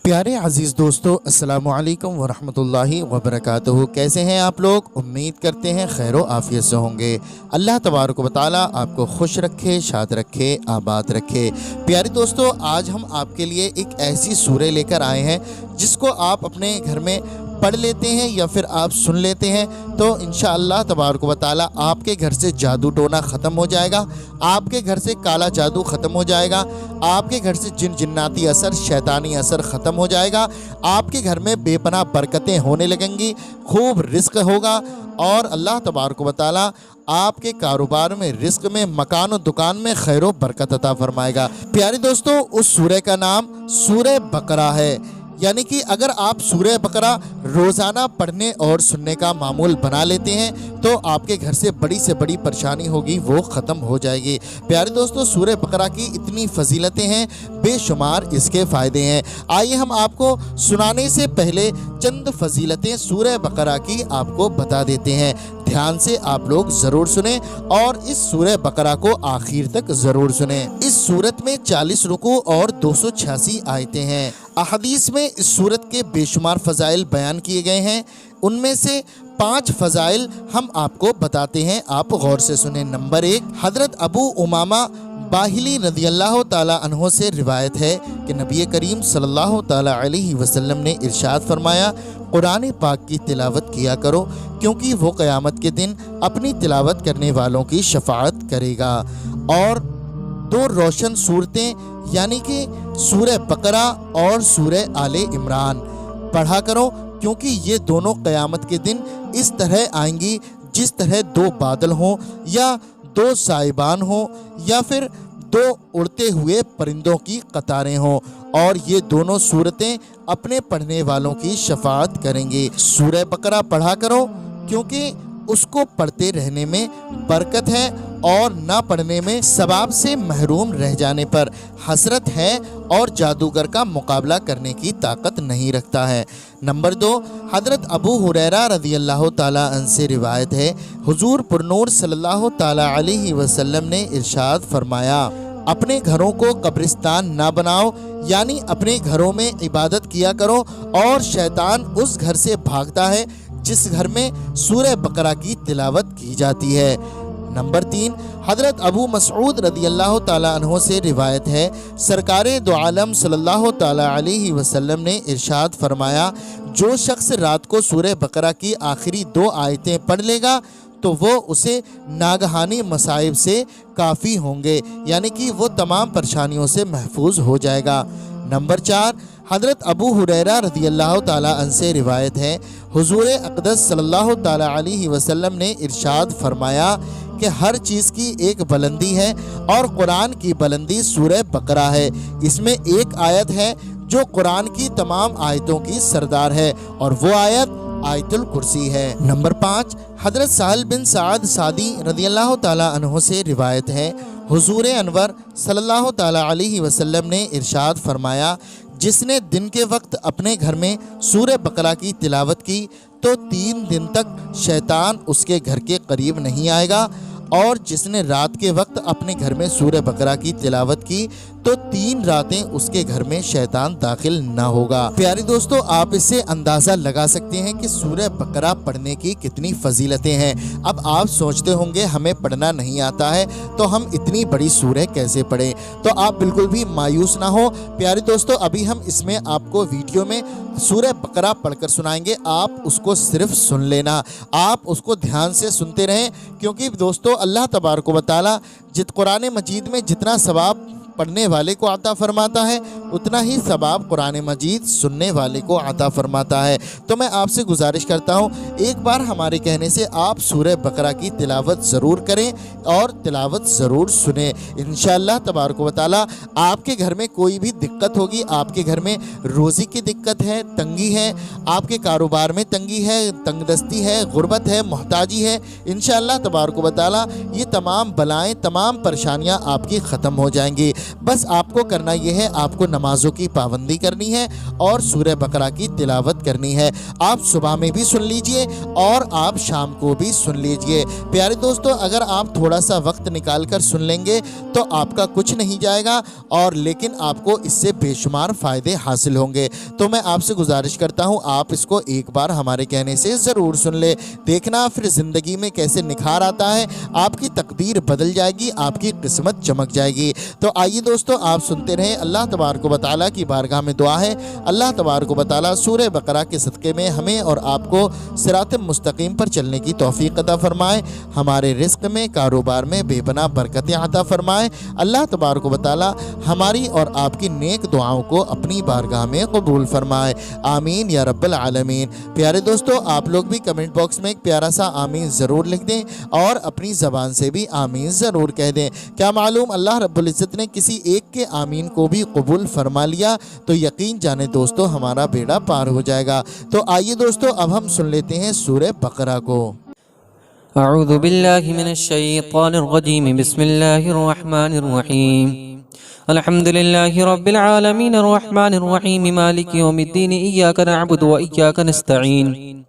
प्यारे अजीज़ दोस्तों, अस्सलामु अलैकुम वरहमतुल्लाहि वबरकातुहू। कैसे हैं आप लोग? उम्मीद करते हैं खैर आफ़ियत से होंगे। अल्लाह तबारक व तआला आपको खुश रखे, शाद रखे, आबाद रखे। प्यारे दोस्तों, आज हम आपके लिए एक ऐसी सूरह लेकर आए हैं जिसको आप अपने घर में पढ़ लेते हैं या फिर आप सुन लेते हैं तो इंशाअल्लाह तबारक व तआला आपके घर से जादू टोना ख़त्म हो जाएगा, आपके घर से काला जादू ख़त्म हो जाएगा, आपके घर से जिन जिन्नाती असर, शैतानी असर ख़त्म हो जाएगा, आपके घर में बेपनाह बरकतें होने लगेंगी, खूब रिस्क होगा और अल्लाह तबारक व तआला आपके कारोबार में, रिस्क में, मकान और दुकान में खैर व बरकत अता फरमाएगा। प्यारे दोस्तों, उस सूरह का नाम सूरह बकरा है। यानी कि अगर आप सूरह बकरा रोज़ाना पढ़ने और सुनने का मामूल बना लेते हैं तो आपके घर से बड़ी परेशानी होगी वो ख़त्म हो जाएगी। प्यारे दोस्तों, सूरह बकरा की इतनी फजीलतें हैं, बेशुमार इसके फ़ायदे हैं। आइए हम आपको सुनाने से पहले चंद फजीलतें सूरह बकरा की आपको बता देते हैं। ध्यान से आप लोग ज़रूर सुने और इस सूरह बकरा को आखिर तक ज़रूर सुने। इस सूरत में 40 रुकू और 286 आयतें हैं। अहदीस में इस सूरत के बेशुमार फ़ज़ाइल बयान किए गए हैं। उनमें से 5 फ़ज़ाइल हम आपको बताते हैं, आप गौर से सुने। नंबर 1, हज़रत अबू उमामा बाहिली रज़ियल्लाहु ताला अन्हो से रिवायत है कि नबी करीम सल्लल्लाहु ताला अलैहि वसल्लम ने इरशाद फरमाया, कुरान पाक की तिलावत किया करो क्योंकि वो क़यामत के दिन अपनी तिलावत करने वालों की शफाअत करेगा। और 2 रोशन सूरतें यानी कि सूरह बकरा और सूरह आले इमरान पढ़ा करो क्योंकि ये दोनों क़यामत के दिन इस तरह आएंगी जिस तरह 2 बादल हों या 2 साइबान हों या फिर 2 उड़ते हुए परिंदों की कतारें हों, और ये दोनों सूरतें अपने पढ़ने वालों की शफाअत करेंगी। सूरह बकरा पढ़ा करो क्योंकि उसको पढ़ते रहने में बरकत है और ना पढ़ने में सवाब से महरूम रह जाने पर हसरत है और जादूगर का मुकाबला करने की ताकत नहीं रखता है। नंबर 2, हज़रत अबू हुरैरा रज़ियल्लाहु ताला अन्हु से रिवायत है, हुजूर पुरनूर सल्लल्लाहु ताला अलैहि वसल्लम ने इरशाद फरमाया, अपने घरों को कब्रिस्तान ना बनाओ, यानी अपने घरों में इबादत किया करो और शैतान उस घर से भागता है जिस घर में सूरह बकरा की तिलावत की जाती है। नंबर 3, हज़रत अबू मसऊद रज़ियल्लाहु ताला अन्हु से रिवायत है, सरकारे दो आलम सल्लल्लाहु ताला अलैहि वसल्लम ने इरशाद फरमाया, जो शख्स रात को सूरह बकरा की आखिरी 2 आयतें पढ़ लेगा तो वो उसे नागहानी मसाइब से काफ़ी होंगे, यानी कि वो तमाम परेशानियों से महफूज हो जाएगा। नंबर 4, हज़रत अबू हुरैरा रज़ियल्लाहु ताला अन्हु से रिवायत है, हुज़ूर अक़दस सल्लल्लाहु ताला अलैहि वसल्लम ने इरशाद फरमाया कि हर चीज़ की एक बुलंदी है और कुरान की बुलंदी सूरह बकरा है। इसमें एक आयत है जो कुरान की तमाम आयतों की सरदार है और वो आयत आयतुल कुर्सी है। नंबर 5, हज़रत साहिल बिन साद सादी रज़ियल्लाहु ताला अन्हु से रिवायत है, हुज़ूर अनवर सल्लल्लाहु ताला अलैहि वसल्लम ने इरशाद फरमाया, जिसने दिन के वक्त अपने घर में सूरह बकरा की तिलावत की तो 3 दिन तक शैतान उसके घर के करीब नहीं आएगा, और जिसने रात के वक्त अपने घर में सूरह बकरा की तिलावत की तो 3 रातें उसके घर में शैतान दाखिल न होगा। प्यारे दोस्तों, आप इससे अंदाज़ा लगा सकते हैं कि सूरह बकरा पढ़ने की कितनी फजीलतें हैं। अब आप सोचते होंगे हमें पढ़ना नहीं आता है तो हम इतनी बड़ी सूरह कैसे पढ़ें, तो आप बिल्कुल भी मायूस ना हो। प्यारे दोस्तों, अभी हम इसमें आपको वीडियो में सूरह बकरा पढ़कर सुनाएंगे, आप उसको सिर्फ सुन लेना, आप उसको ध्यान से सुनते रहें क्योंकि दोस्तों अल्लाह तबारक व तआला कुरान मजीद में जितना सवाब पढ़ने वाले को अता फरमाता है उतना ही सवाब कुरान मजीद सुनने वाले को अता फरमाता है। तो मैं आपसे गुजारिश करता हूँ, एक बार हमारे कहने से आप सूरह बकरा की तिलावत ज़रूर करें और तिलावत ज़रूर सुने। इंशाअल्लाह तबारक व तआला आपके घर में कोई भी दिक्कत होगी, आपके घर में रोज़ी की दिक्कत है, तंगी है, आपके कारोबार में तंगी है, तंगदस्ती है, गुर्बत है, मोहताजी है, इंशाअल्लाह तबारक व तआला ये तमाम बलाएँ, तमाम परेशानियाँ आपकी ख़त्म हो जाएंगी। बस आपको करना यह है, आपको नमाजों की पाबंदी करनी है और सूरह बकरा की तिलावत करनी है। आप सुबह में भी सुन लीजिए और आप शाम को भी सुन लीजिए। प्यारे दोस्तों, अगर आप थोड़ा सा वक्त निकाल कर सुन लेंगे तो आपका कुछ नहीं जाएगा और लेकिन आपको इससे बेशुमार फ़ायदे हासिल होंगे। तो मैं आपसे गुजारिश करता हूँ आप इसको एक बार हमारे कहने से ज़रूर सुन ले। देखना फिर ज़िंदगी में कैसे निखार आता है, आपकी तकदीर बदल जाएगी, आपकी किस्मत चमक जाएगी। तो आइए दोस्तों, आप सुनते रहें। अल्लाह तबारक व तआला की बारगाह में दुआ है, अल्लाह तबारक व तआला सूरह बकरा के सदक़े में हमें और आपको सिरात मुस्तकीम पर चलने की तौफीक अता फरमाए, हमारे रिस्क में, कारोबार में बेपनाह बरकतें अता फरमाए। अल्लाह तबारक व तआला हमारी और आपकी नेक दुआओं को अपनी बारगाह में कबूल फरमाए। आमीन या रब्बल आलमीन। प्यारे दोस्तों, आप लोग भी कमेंट बॉक्स में एक प्यारा सा आमीन ज़रूर लिख दें और अपनी ज़बान से भी आमीन ज़रूर कह दें। क्या मालूम अल्लाह रब्बुल इज़्ज़त ने किसी एक के आमीन को भी कबूल फरमा लिया तो यकीन जाने दोस्तों हमारा बेड़ा पार हो जाएगा। तो आइए दोस्तों, अब हम सुन लेते हैं सूरह बकरा को। अऊज़ु बिल्लाहि मिनश शैतानिर रजीम, बिस्मिल्लाहिर रहमानिर रहीम। अल्हम्दुलिल्लाहि रब्बिल आलमीन, अर्रहमानिर रहीम, मालिकि यौमिद्दीन, इय्याका नअबुदु व इय्याका नस्तईन,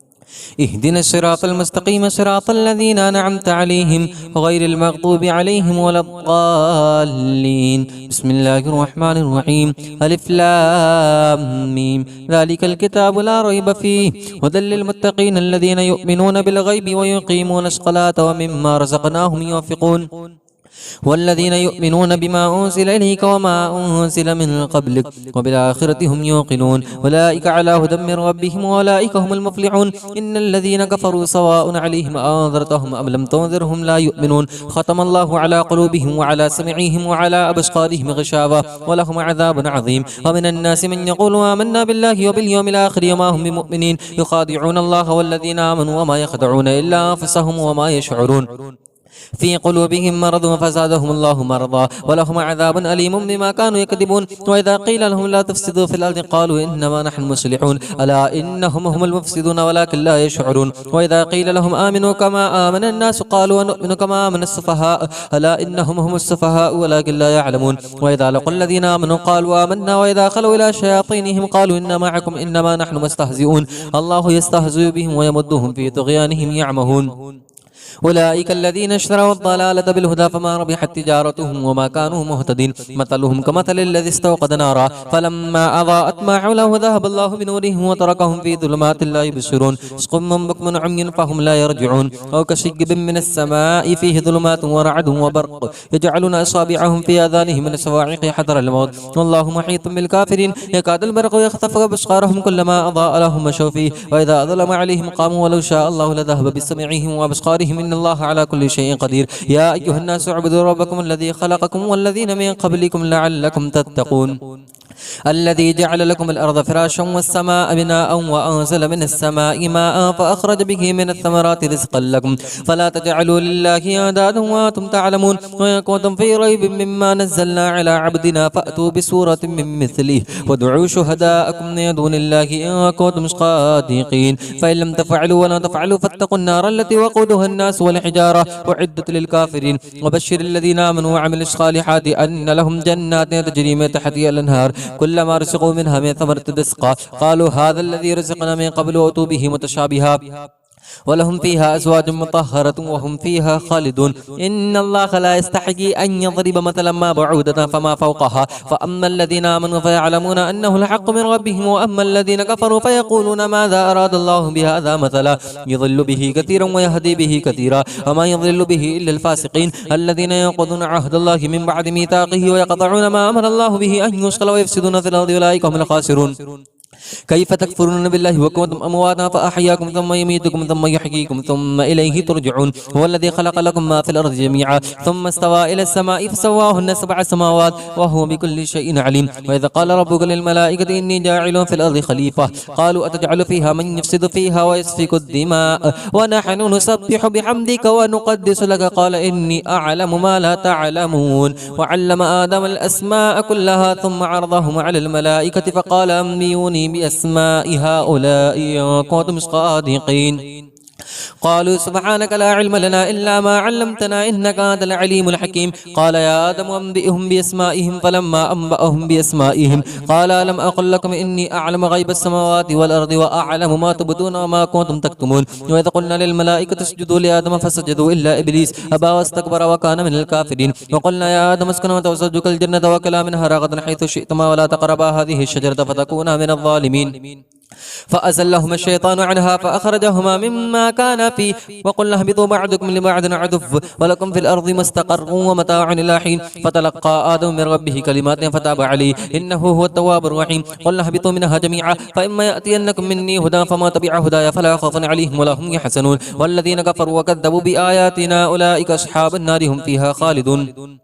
इहदिनस सिरातल मुस्तकीम, सिरातल लज़ीना अनअमत अलैहिम, गैरिल मग़दूबि अलैहिम वलद्दाल्लीन। बिस्मिल्लाहिर रहमानिर रहीम। अलिफ लाम मीम, ज़ालिकल किताबु ला रैब फ़ीहि, हुदल लिल मुत्तक़ीन अल्लज़ीना युमिनूना बिल गैबि व युक़ीमूनस सलाता व मिम्मा रज़क़नाहुम युनफ़िक़ून, वल्लज़ीना युमिनून बिमा उन्ज़िला इलैका वमा उन्ज़िला मिन क़ब्लिक वबिल-आख़िरति हुम यूक़िनून, उलाइका अला हुदम मिन रब्बिहिम व उलाइका हुमुल मुफ़्लिहून। इन्नल्लज़ीना कफ़रू सवाउन अलैहिम अअन्ज़रतहुम अम लम तुन्ज़िरहुम ला युमिनून, ख़तमल्लाहु अला क़ुलूबिहिम व अला समइहिम व अला अबसारिहिम ग़िशावा व लहुम अज़ाबुन अज़ीम। व मिनन्नासि मन यक़ूलु आमन्ना बिल्लाहि व बिल यौमिल आख़िरि व मा हुम बिमुमिनीन, युख़ादिऊन अल्लाह वल्लज़ीना आमनू व मा यख़दऊन इल्ला अन्फुसहुम व मा यशዑरून, फ़ी क़ुलूबिहिम मरदुन फ़ज़ादहुमुल्लाहु मरदा व लहुम अज़ाबुन अलीमुन बिमा कानू यकदिबून। व इज़ा क़ील लहुम ला तुफ़सिदू फ़िल अर्ज़ि क़ालू इन्नमा नहनु मुस्लिहून, अला इन्नहुम हुमुल मुफ़सिदून वलाकिन ला यशዑरून। व इज़ा क़ील लहुम आमिनू कमा आमना अन्नासु क़ालू अनुमिनु कमा आमना अस्सुफ़हाअ, अला इन्नहुम हुमुस सुफ़हाअ वलाकिन ला यअलमून। व इज़ा लक़ुल लज़ीना आमनू क़ालू आमन्ना व इज़ा ख़लू इला शयातीनिहिम क़ालू इन्ना मअकुम इन्नमा नहनु मुस्तहज़िऊन, अल्लाहु यस्तहज़िउ बिहिम व यमुद्दुहुम फ़ी तुग़यानिहिम यअमहून। उलाइका अल्लज़ीना इश्तरौ अद-दलालता बिल-हुदा फमा रबिहत तिजारतुहुम वमा कानू मुहतदीन, मथलुहुम कमथलिल्लज़ी इस्तवक़द नारा फलम्मा अज़ाअत मा हौलहु ज़हबल्लाहु बिनूरिहिम व तरकहुम फ़ी ज़ुलुमातिन ला युबसिरून, सुम्मुन बुक्मुन उम्युन फ़हुम ला यरजिऊन। औ कशिय्यिन मिनस-समाई फ़ीहि ज़ुलुमातुन व रअदुन व बर्क़ यजअलूना असाबिअहुम फ़ी आज़ानिहिम मिन सवाइक़ि हज़रल मौत, वल्लाहु मुहीतुन बिल-काफ़िरीन। यकादुल बर्क़ु यख़्तफ़ु अबसारहुम कुल्लमा अज़ाअ लहुम मशौ फ़ीहि व इज़ा अज़लम अलैहिम क़ामू वलौ शाअ अल्लाहु लज़हब बिसमइहिम व अबसारिहिम, इन्नल्लाहा अला कुल्लि शैइन क़दीर। या अय्युहन्नासु उअ्बुदू रब्बकुम अल्लज़ी ख़लक़कुम वल्लज़ीना मिन क़ब्लिकुम लअल्लकुम तत्तक़ून, الذي جعل لكم الأرض فراشا والسماء بناء وأنزل من السماء ماء فأخرج به من الثمرات رزقا لكم فلا تجعلوا لله أندادا وأنتم تعلمون. وإن كنتم في ريب مما نزلنا على عبدنا فأتوا بسورة من مثله وادعوا شهداءكم من دون الله إن كنتم صادقين. فإن لم تفعلوا ولا تفعلوا فاتقوا النار التي وقودها الناس والحجارة أعدت للكافرين. وبشر الذين آمنوا وعملوا الصالحات أن لهم جنات تجري من تحتها الأنهار كلما رزقوا منها من ثمرة رزقا قالوا هذا الذي رزقنا من قبل وأتوا به متشابها ولهم فيها أزواج مطهرة وهم فيها خالدون. إن الله لا يستحيي أن يضرب مثلا ما بعودة فما فوقها فأما الذين آمنوا فيعلمون أنه الحق من ربهم وأما الذين كفروا فيقولون ماذا أراد الله بهذا مثلا يضل به كثيرا ويهدي به كثيرا وما يضل به إلا الفاسقين الذين ينقضون عهد الله من بعد ميثاقه ويقطعون ما أمر الله به أن يوصل ويفسدون في الأرض أولئك هم الخاسرون. كيف تكفرون بالله وكنتم أمواتا فأحياكم ثم يميتكم ثم يحييكم ثم إليه ترجعون. هو الذي خلق لكم ما في الأرض جميعا ثم استوى إلى السماء فسواهن 7 سماوات وهو بكل شيء عليم. وإذا قال ربك للملائكة إني جاعل في الأرض خليفة قالوا أتجعل فيها من يفسد فيها ويسفك الدماء ونحن نسبح بحمدك ونقدس لك قال إني أعلم ما لا تعلمون. وعلم آدم الأسماء كلها ثم عرضهم على الملائكة فقال أنبئوني بأسماء هؤلاء إن كنتم صادقين. قالوا سبحانك لا علم لنا إلا ما علمتنا إنك أنت العليم الحكيم. قال يا آدم أنبئهم بأسمائهم فلما أنبأهم بأسمائهم قال ألم أقل لكم إني أعلم غيب السماوات والأرض وأعلم ما تبدون وما كنتم تكتمون. وإذ قلنا للملائكة اسجدوا لآدم فسجدوا إلا إبليس أبى واستكبر وكان من الكافرين. وقلنا يا آدم اسكن أنت وزوجك الجنة وكلا منها رغدا حيث شئتما ولا تقربا هذه الشجرة فتكونا من الظالمين. فأزلهما الشيطان عنها فأخرجهما مما كان فيه وقلنا اهبطوا بعضكم لبعض عدو ولكم في الأرض مستقر ومتاع إلى حين. فتلقى آدم من ربه كلمات فتاب عليه إنه هو التواب الرحيم. قلنا اهبطوا منها جميعا فإما يأتينكم مني هدى فما تبع هدايا فلا خوف عليهم ولا هم يحزنون. والذين كفروا وكذبوا بآياتنا أولئك أصحاب النار هم فيها خالدون.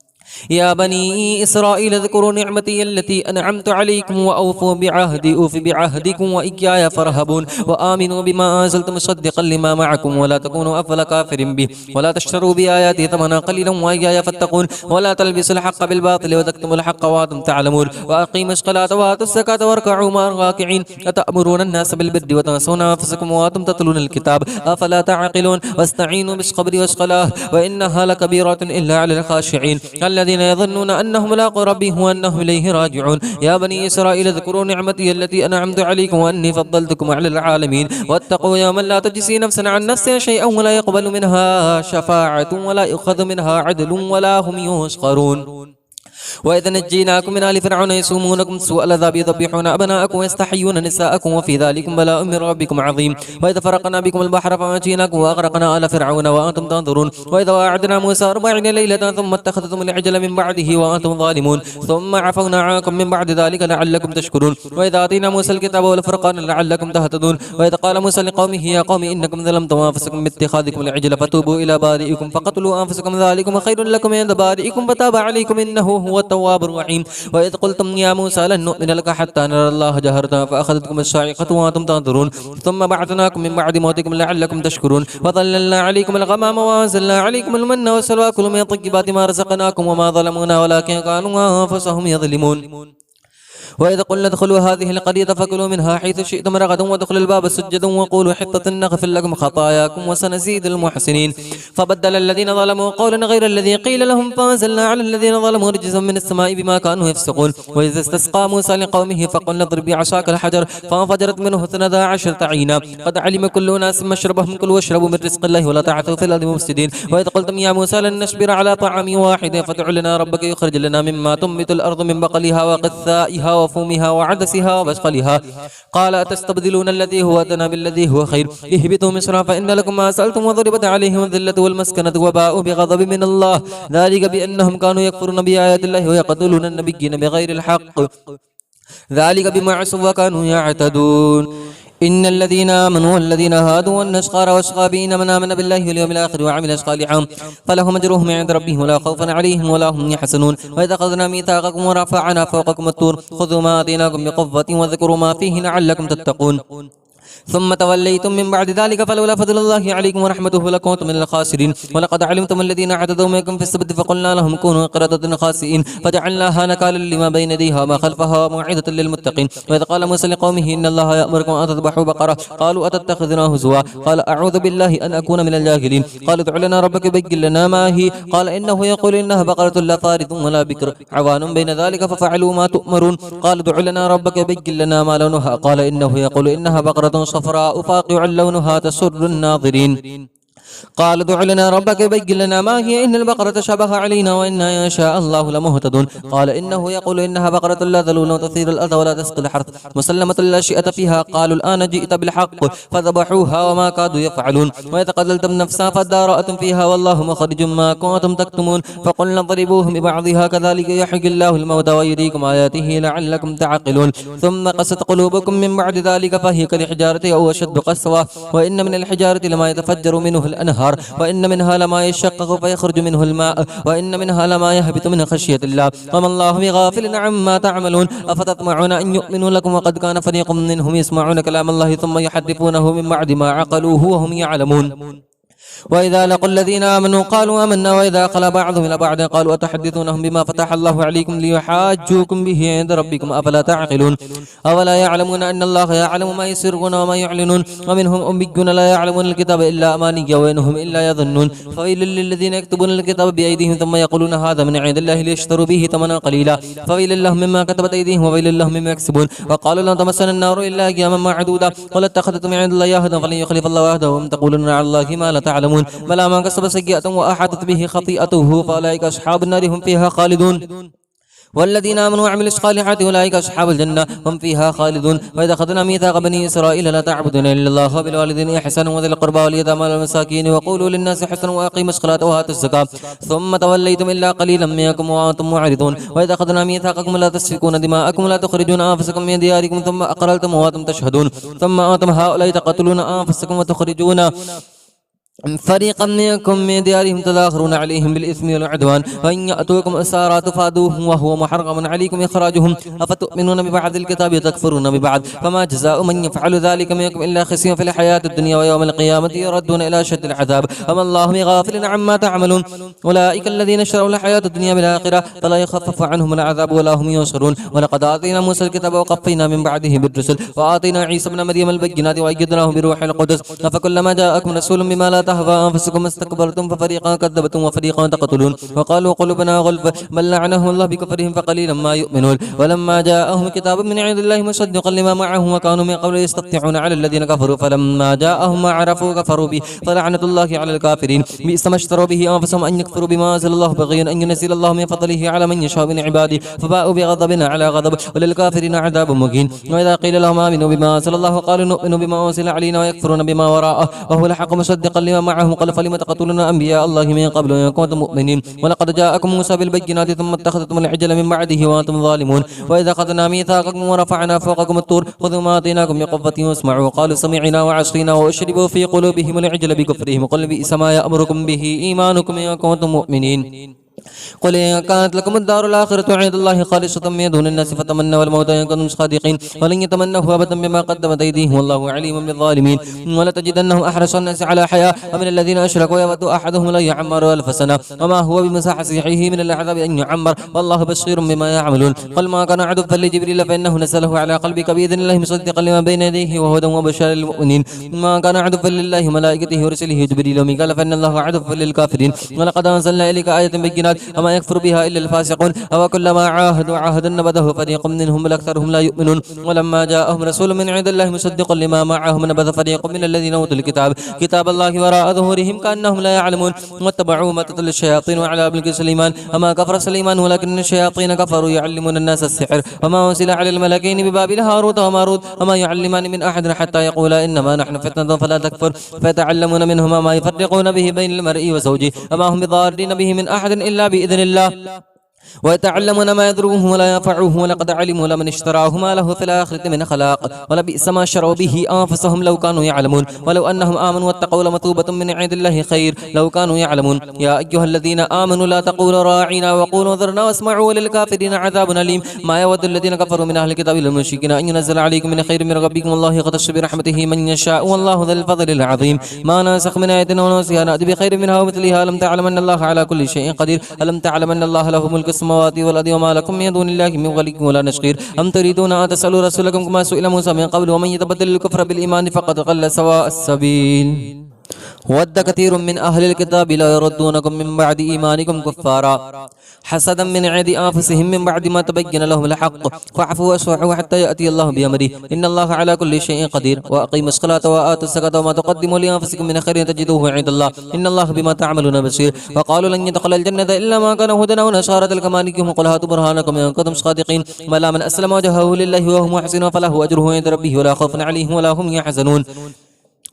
يا بني إسرائيل اذكروا نعمتي التي أنعمت عليكم وأوفوا بعهدي أوف بعهدكم وإياي فارهبون. وآمنوا بما أنزلت مصدقا لما معكم ولا تكونوا أول كافر به ولا تشتروا بآياتي ثمنا قليلا وإياي فاتقون. ولا تلبسوا الحق بالباطل وتكتموا الحق وأنتم تعلمون. وأقيموا الصلاة وآتوا الزكاة واركعوا مع الراكعين. أتأمرون الناس بالبر وتنسون أنفسكم وأنتم تتلون الكتاب أفلا تعقلون. واستعينوا بالصبر والصلاة وإنها لكبيرة إلا على الخاشعين الذين يظنون أنهم ملاقو ربهم وأنهم إليه راجعون. يا بني إسرائيل اذكروا نعمتي التي أنعمت عليكم وأني فضلتكم على العالمين. واتقوا يوما لا تجزي نفس عن نفس شيئا ولا يقبل منها شفاعة ولا يؤخذ منها عدل ولا هم ينصرون. وإذا نجيناكم من آل فرعون يسومونكم سوء العذاب يذبحون أبناءكم ويستحيون نساءكم وفي ذلكم بلاء من ربكم عظيم. وإذا فرقنا بكم البحر فنجيناكم وأغرقنا آل فرعون وأنتم تنظرون. وإذا وعدنا موسى 40 ليلة ثم اتخذتم العجل من بعده وأنتم ظالمون ثم عفونا عنكم من بعد ذلك لعلكم تشكرون. وإذا آتينا موسى الكتاب والفرقان لعلكم تهتدون. وإذا قال موسى لقومه يا قوم إنكم ظلمتم أنفسكم باتخاذكم العجل فتوبوا إلى بارئكم فقتلوا أنفسكم ذلكم خير لكم عند بارئكم فتاب عليكم إنه هو التواب الرحيم. وإذ قلتم يا موسى لن نؤمن لك حتى نرى الله جهرة فأخذتكم الصاعقة وأنتم تنظرون ثم بعثناكم من بعد موتكم لعلكم تشكرون. وظللنا عليكم الغمام وأنزلنا عليكم المن والسلوى كلوا من طيبات ما رزقناكم وما ظلمونا ولكن كانوا أنفسهم يظلمون. وإذا قلنا ادخلوا هذه القرية فكلوا منها حيث شئتم رغدا وادخلوا الباب سجدا وقولوا حطة نغفر لكم خطاياكم وسنزيد المحسنين. فبدل الذين ظلموا قولا غير الذي قيل لهم فأنزلنا على الذين ظلموا رجزا من السماء بما كانوا يفسقون. وإذا استسقى موسى لقومه فقلنا اضرب بعصاك الحجر فانفجرت منه 12 عينا قد علم كل أناس مشربهم كلوا واشربوا من رزق الله ولا تعثوا في الأرض مفسدين. وإذا قلتم يا موسى لن نصبر على طعام واحد فادع لنا ربك يخرج لنا مما تنبت الأرض من بقلها وقثائها وفومها وعدسها وبصلها قال أتستبدلون الذي هو أدنى بالذي هو خير اهبطوا مصرا فإن لكم ما سألتم وضربت عليهم الذلة والمسكنة وباءوا بغضب من الله ذلك بأنهم كانوا يكفرون بآيات الله ويقتلون النبيين بغير الحق ذلك بما عصوا وكانوا يعتدون. إن الذين آمنوا والذين هادوا والنصارى والصابئين من آمن بالله واليوم الآخر وعمل صالحا فلهم أجرهم عند ربهم ولا خوف عليهم ولا هم يحزنون. وإذا أخذنا ميثاقكم ورفعنا فوقكم الطور خذوا ما آتيناكم بقوة وذكروا ما فيه لعلكم تتقون. ثم توليتم من بعد ذلك فلولا فضل الله عليكم ورحمته لكنتم من الخاسرين. ولقد علمتم الذين اعتدوا منكم في السبت فقلنا لهم كونوا قردة خاسئين فجعلناها نكالا لما بين يديها وما خلفها وموعظة للمتقين. وإذ قال موسى لقومه إن الله يأمركم أن تذبحوا بقرة قالوا أتتخذنا هزوا قال أعوذ بالله أن أكون من الجاهلين. قالوا ادع لنا ربك يبين لنا ما هي قال إنه يقول إنها بقرة لا فارض ولا بكر عوان بين ذلك ففعلوا ما تؤمرون. قال ادع لنا ربك يبين لنا ما لونها قال إنه يقول إنها بقرة صفراء فاقع لونها تسر الناظرين. قال ادع لنا ربك يبين لنا ما هي إن البقرة شبه علينا وإنا إن شاء الله لمهتدون. قال إنه يقول إنها بقرة لا ذلول تثير الأرض ولا تسقي الحرث مسلمة لا شيئة فيها قالوا الآن جئت بالحق فذبحوها وما كادوا يفعلون. وإذا قتلتم نفسا فادارأتم فيها والله مخرج ما كنتم تكتمون فقلنا اضربوهم ببعضها كذلك يحيي الله الموتى ويريكم آياته لعلكم تعقلون. ثم قست قلوبكم من بعد ذلك فهي كالحجارة أو أشد قسوة وإن من الحجارة لما يتفجر منه الأنهار وإن منها لما يشقق فيخرج منه الماء وإن منها لما يهبط من خشية الله وما الله بغافل عما تعملون. أفتطمعون أن يؤمنوا لكم وقد كان فريق منهم يسمعون كلام الله ثم يحرفونه من بعد ما عقلوه وهم يعلمون. وإذا لقوا الذين آمنوا قالوا آمنا وإذا خلا بعضهم إلى بعض قالوا أتحدثونهم بما فتح الله عليكم ليحاجوكم به عند ربكم أفلا تعقلون أولا يعلمون أن الله يعلم ما يسرون وما يعلنون ومنهم أميون لا يعلمون الكتاب إلا أماني وإنهم إلا يظنون فويل للذين يكتبون الكتاب بأيديهم ثم يقولون هذا من عند الله ليشتروا به ثمنا قليلا فويل لهم مما كتبت أيديهم وويل لهم مما يكسبون وقالوا لن تمسنا النار إلا أياما معدودة قل اتخذتم من عند الله عهدا فلن يخلف الله عهده وهم تقولون على الله ما لا تعلمون بلى من كسب سيئة وأحاطت به خطيئته فأولئك أصحاب النار هم فيها خالدون والذين آمنوا وعملوا الصالحات أولئك أصحاب الجنة هم فيها خالدون وإذا أخذنا ميثاق بني إسرائيل لا تعبدون إلا الله وبالوالدين إحسانا وذي القربى واليتامى والمساكين وقولوا للناس حسنا وأقيموا الصلاة وآتوا الزكاة ثم توليتم إلا قليلا منكم وأنتم معرضون وإذا أخذنا ميثاقكم لا تسفكون دماءكم ولا تخرجون أنفسكم من دياركم ثم أقررتم وأنتم تشهدون ثم أنتم هؤلاء تقتلون أنفسكم وتخرجون فريقا منكم من ديارهم تظاهرون عليهم بالإثم والعدوان وإن يأتوكم أسارى تفادوهم وهو محرم عليكم إخراجهم أفتؤمنون ببعض الكتاب وتكفرون ببعض فما جزاء من يفعل ذلك منكم إلا خزي في الحياة الدنيا ويوم القيامة يردون إلى شد العذاب وما الله بغافل عما تعملون أولئك الذين اشتروا الحياة الدنيا بالآخرة فلا يخفف عنهم العذاب ولا هم ينصرون ولقد آتينا موسى الكتاب وقفينا من بعده بالرسل وآتينا عيسى ابن مريم البينات وأيدناه بروح القدس أفكلما جاءكم رسول بما لا تهوى أنفسكم استكبرتم ففريقا كذبتم وفريقا تقتلون وقالوا قلوبنا غلف بل لعنهم الله بكفرهم فقليلا ما يؤمنون ولما جاءهم كتاب من عند الله مصدقا لما معهم وكانوا من قبل يستفتحون على الذين كفروا فلما جاءهم ما عرفوا كفروا به فلعنة الله على الكافرين بئس ما اشتروا به أنفسهم أن يكفروا بما أنزل الله بغيا أن ينزل الله من فضله على من يشاء من عباده فباءوا بغضب على غضب وللكافرين عذاب مهين وإذا قيل لهم آمنوا بما أنزل الله قالوا نؤمن بما أنزل علينا ويكفرون بما وراءه وهو الحق مصدقا لما معهم قال فلم تقتلون أنبياء الله من قبل إن كنتم مؤمنين ولقد جاءكم موسى بالبينات ثم اتخذتم العجل من بعده وأنتم ظالمون وإذا أخذنا ميثاقكم ورفعنا فوقكم الطور خذوا ما آتيناكم بقوة واسمعوا قالوا سمعنا وعصينا وأشربوا في قلوبهم العجل بكفرهم قل بئس ما يأمركم به إيمانكم إن كنتم مؤمنين قل إن كانت لكم الدار الآخرة عند الله خالصة من دون الناس فتمنوا الموت إن كنتم صادقين ولن يتمنوه أبدا بما قدمت أيديهم والله عليم بالظالمين ولتجدنهم أحرص الناس على حياة ومن الذين أشركوا يود أحدهم لا يعمر 1000 سنة وما هو بمزحزحه من العذاب أن يعمر والله بصير بما يعملون قل ما كان عدوا لجبريل فإنه نزله على قلبك بإذن الله مصدقا لما بين يديه وهدى وبشرى للمؤمنين ما كان عدوا لله ملائكته ورسله جبريل وميكال فإن الله عدو للكافرين ولقد أنزلنا إليك آية بينات وما يكفر بها إلا الفاسقون أو كلما عاهدوا عهدا نبذه فريق منهم بل أكثرهم لا يؤمنون ولما جاءهم رسول من عند الله مصدقا لما معهم نبذ فريق من الذين أوتوا الكتاب كتاب الله وراء ظهورهم كأنهم لا يعلمون واتبعوا ما تتلو الشياطين على ملك سليمان وما كفر سليمان ولكن الشياطين كفروا يعلمون الناس السحر وما أنزل على الملكين ببابل هاروت وماروت وما يعلمان من أحد حتى يقولا إنما نحن فتنة فلا تكفر فيتعلمون منهما ما يفرقون به بين المرء وزوجه وما هم بضارين به من أحد إلا بإذن الله ويتعلمون ما يضرهم ولا ينفعهم ولقد علموا لمن اشتراه ما له في الآخرة من خلاق ولبئس ما شروا به أنفسهم لو كانوا يعلمون ولو أنهم آمنوا واتقوا لمثوبة من عند الله خير لو كانوا يعلمون يا أيها الذين آمنوا لا تقولوا راعينا وقولوا انظرنا واسمعوا للكافرين عذاب أليم ما يود الذين كفروا من أهل الكتاب والمشركين أن ينزل عليكم من خير من ربكم والله يختص برحمته من يشاء والله ذو الفضل العظيم ما ننسخ من آية وننسها نأتي بخير منها ومثلها ألم تعلم أن الله على كل شيء قدير ألم تعلم أن الله له ملك السماوات والأرض وما لكم من دون الله من ولي ولا نصير أم تريدون أن تسألوا رسولكم كما سئل موسى من قبل ومن يتبدل الكفر بالإيمان فقد ضل سواء السبيل ود كثير من أهل الكتاب لا يردونكم من بعد إيمانكم كفارا حسدا من عند أنفسهم من بعد ما تبين لهم الحق فاعفوا واصفحوا حتى يأتي الله بأمره إن الله على كل شيء قدير وأقيموا الصلاة وآتوا الزكاة وما تقدموا لأنفسكم من خير تجدوه عند الله إن الله بما تعملون بصير وقالوا لن يدخل الجنة إلا ما كان هدى أو نصارى تلك أمانيهم قل هاتوا برهانكم إن كنتم صادقين بلى من أسلم وجهه لله وهو محسن فله أجره عند ربه ولا خوف عليهم ولا هم يحزنون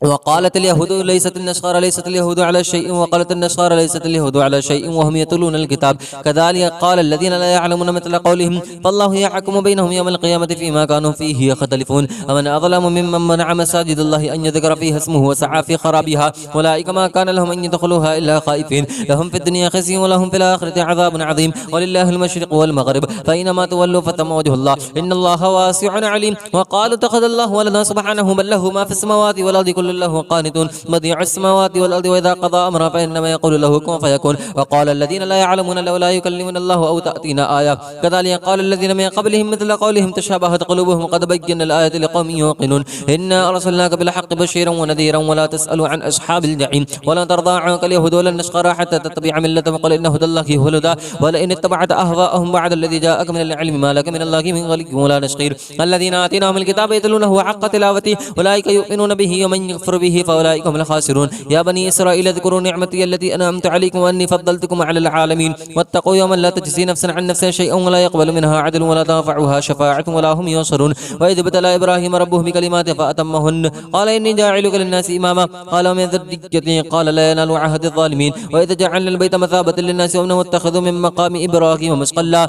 وقالت اليهود ليست اليهود على شيء وقالت النصارى ليست اليهود على شيء وهم يتلون الكتاب كذلك قال الذين لا يعلمون مثل قولهم فالله يحكم بينهم يوم القيامة فيما كانوا فيه يختلفون ومن أظلم ممن منع مساجد الله أن يذكر فيها اسمه وسعى في خرابها أولئك ما كان لهم أن يدخلوها إلا خائفين لهم في الدنيا خزي ولهم في الآخرة عذاب عظيم ولله المشرق والمغرب فإنما تولوا فتم وجه الله إن الله واسع عليم وقالوا اتخذ الله ولدا سبحانه بل له ما في السماوات والأرض كل رجل له قانت بديع السماوات والأرض وإذا قضى أمرا فإنما يقول له كن فيكون. وقال الذين لا يعلمون لولا يكلمنا الله أو تأتينا آية كذلك قال الذين من قبلهم مثل قولهم تشابهت قلوبهم قد بينا الآية لقوم يوقنون إنا أرسلناك بالحق بشيرا ونذيرا ولا تسأل عن أصحاب الجحيم ولا ترضى عنك اليهود ولا النصارى حتى تتبع ملتهم قل إن هدى الله هو الهدى ولئن اتبعت أهواءهم بعد الذي جاءك من العلم ما لك من الله من ولي ولا نصير. الذين آتيناهم الكتاب يتلونه حق تلاوته أولئك يؤمنون به ومن يكفر به فأولئك هم الخاسرون. يا بني إسرائيل اذكروا نعمتي التي أنعمت عليكم وأني فضلتكم على العالمين واتقوا يوما لا تجزي نفس عن نفس شيئا ولا يقبل منها عدل ولا تنفعها شفاعة ولا هم ينصرون. وإذ ابتلى إبراهيم ربه بكلمات فأتمهن قال إني جاعلك للناس إماما قال ومن ذريتي قال لا ينال عهد الظالمين. وإذ جعلنا البيت مثابة للناس وأمنا واتخذوا من مقام إبراهيم مصلى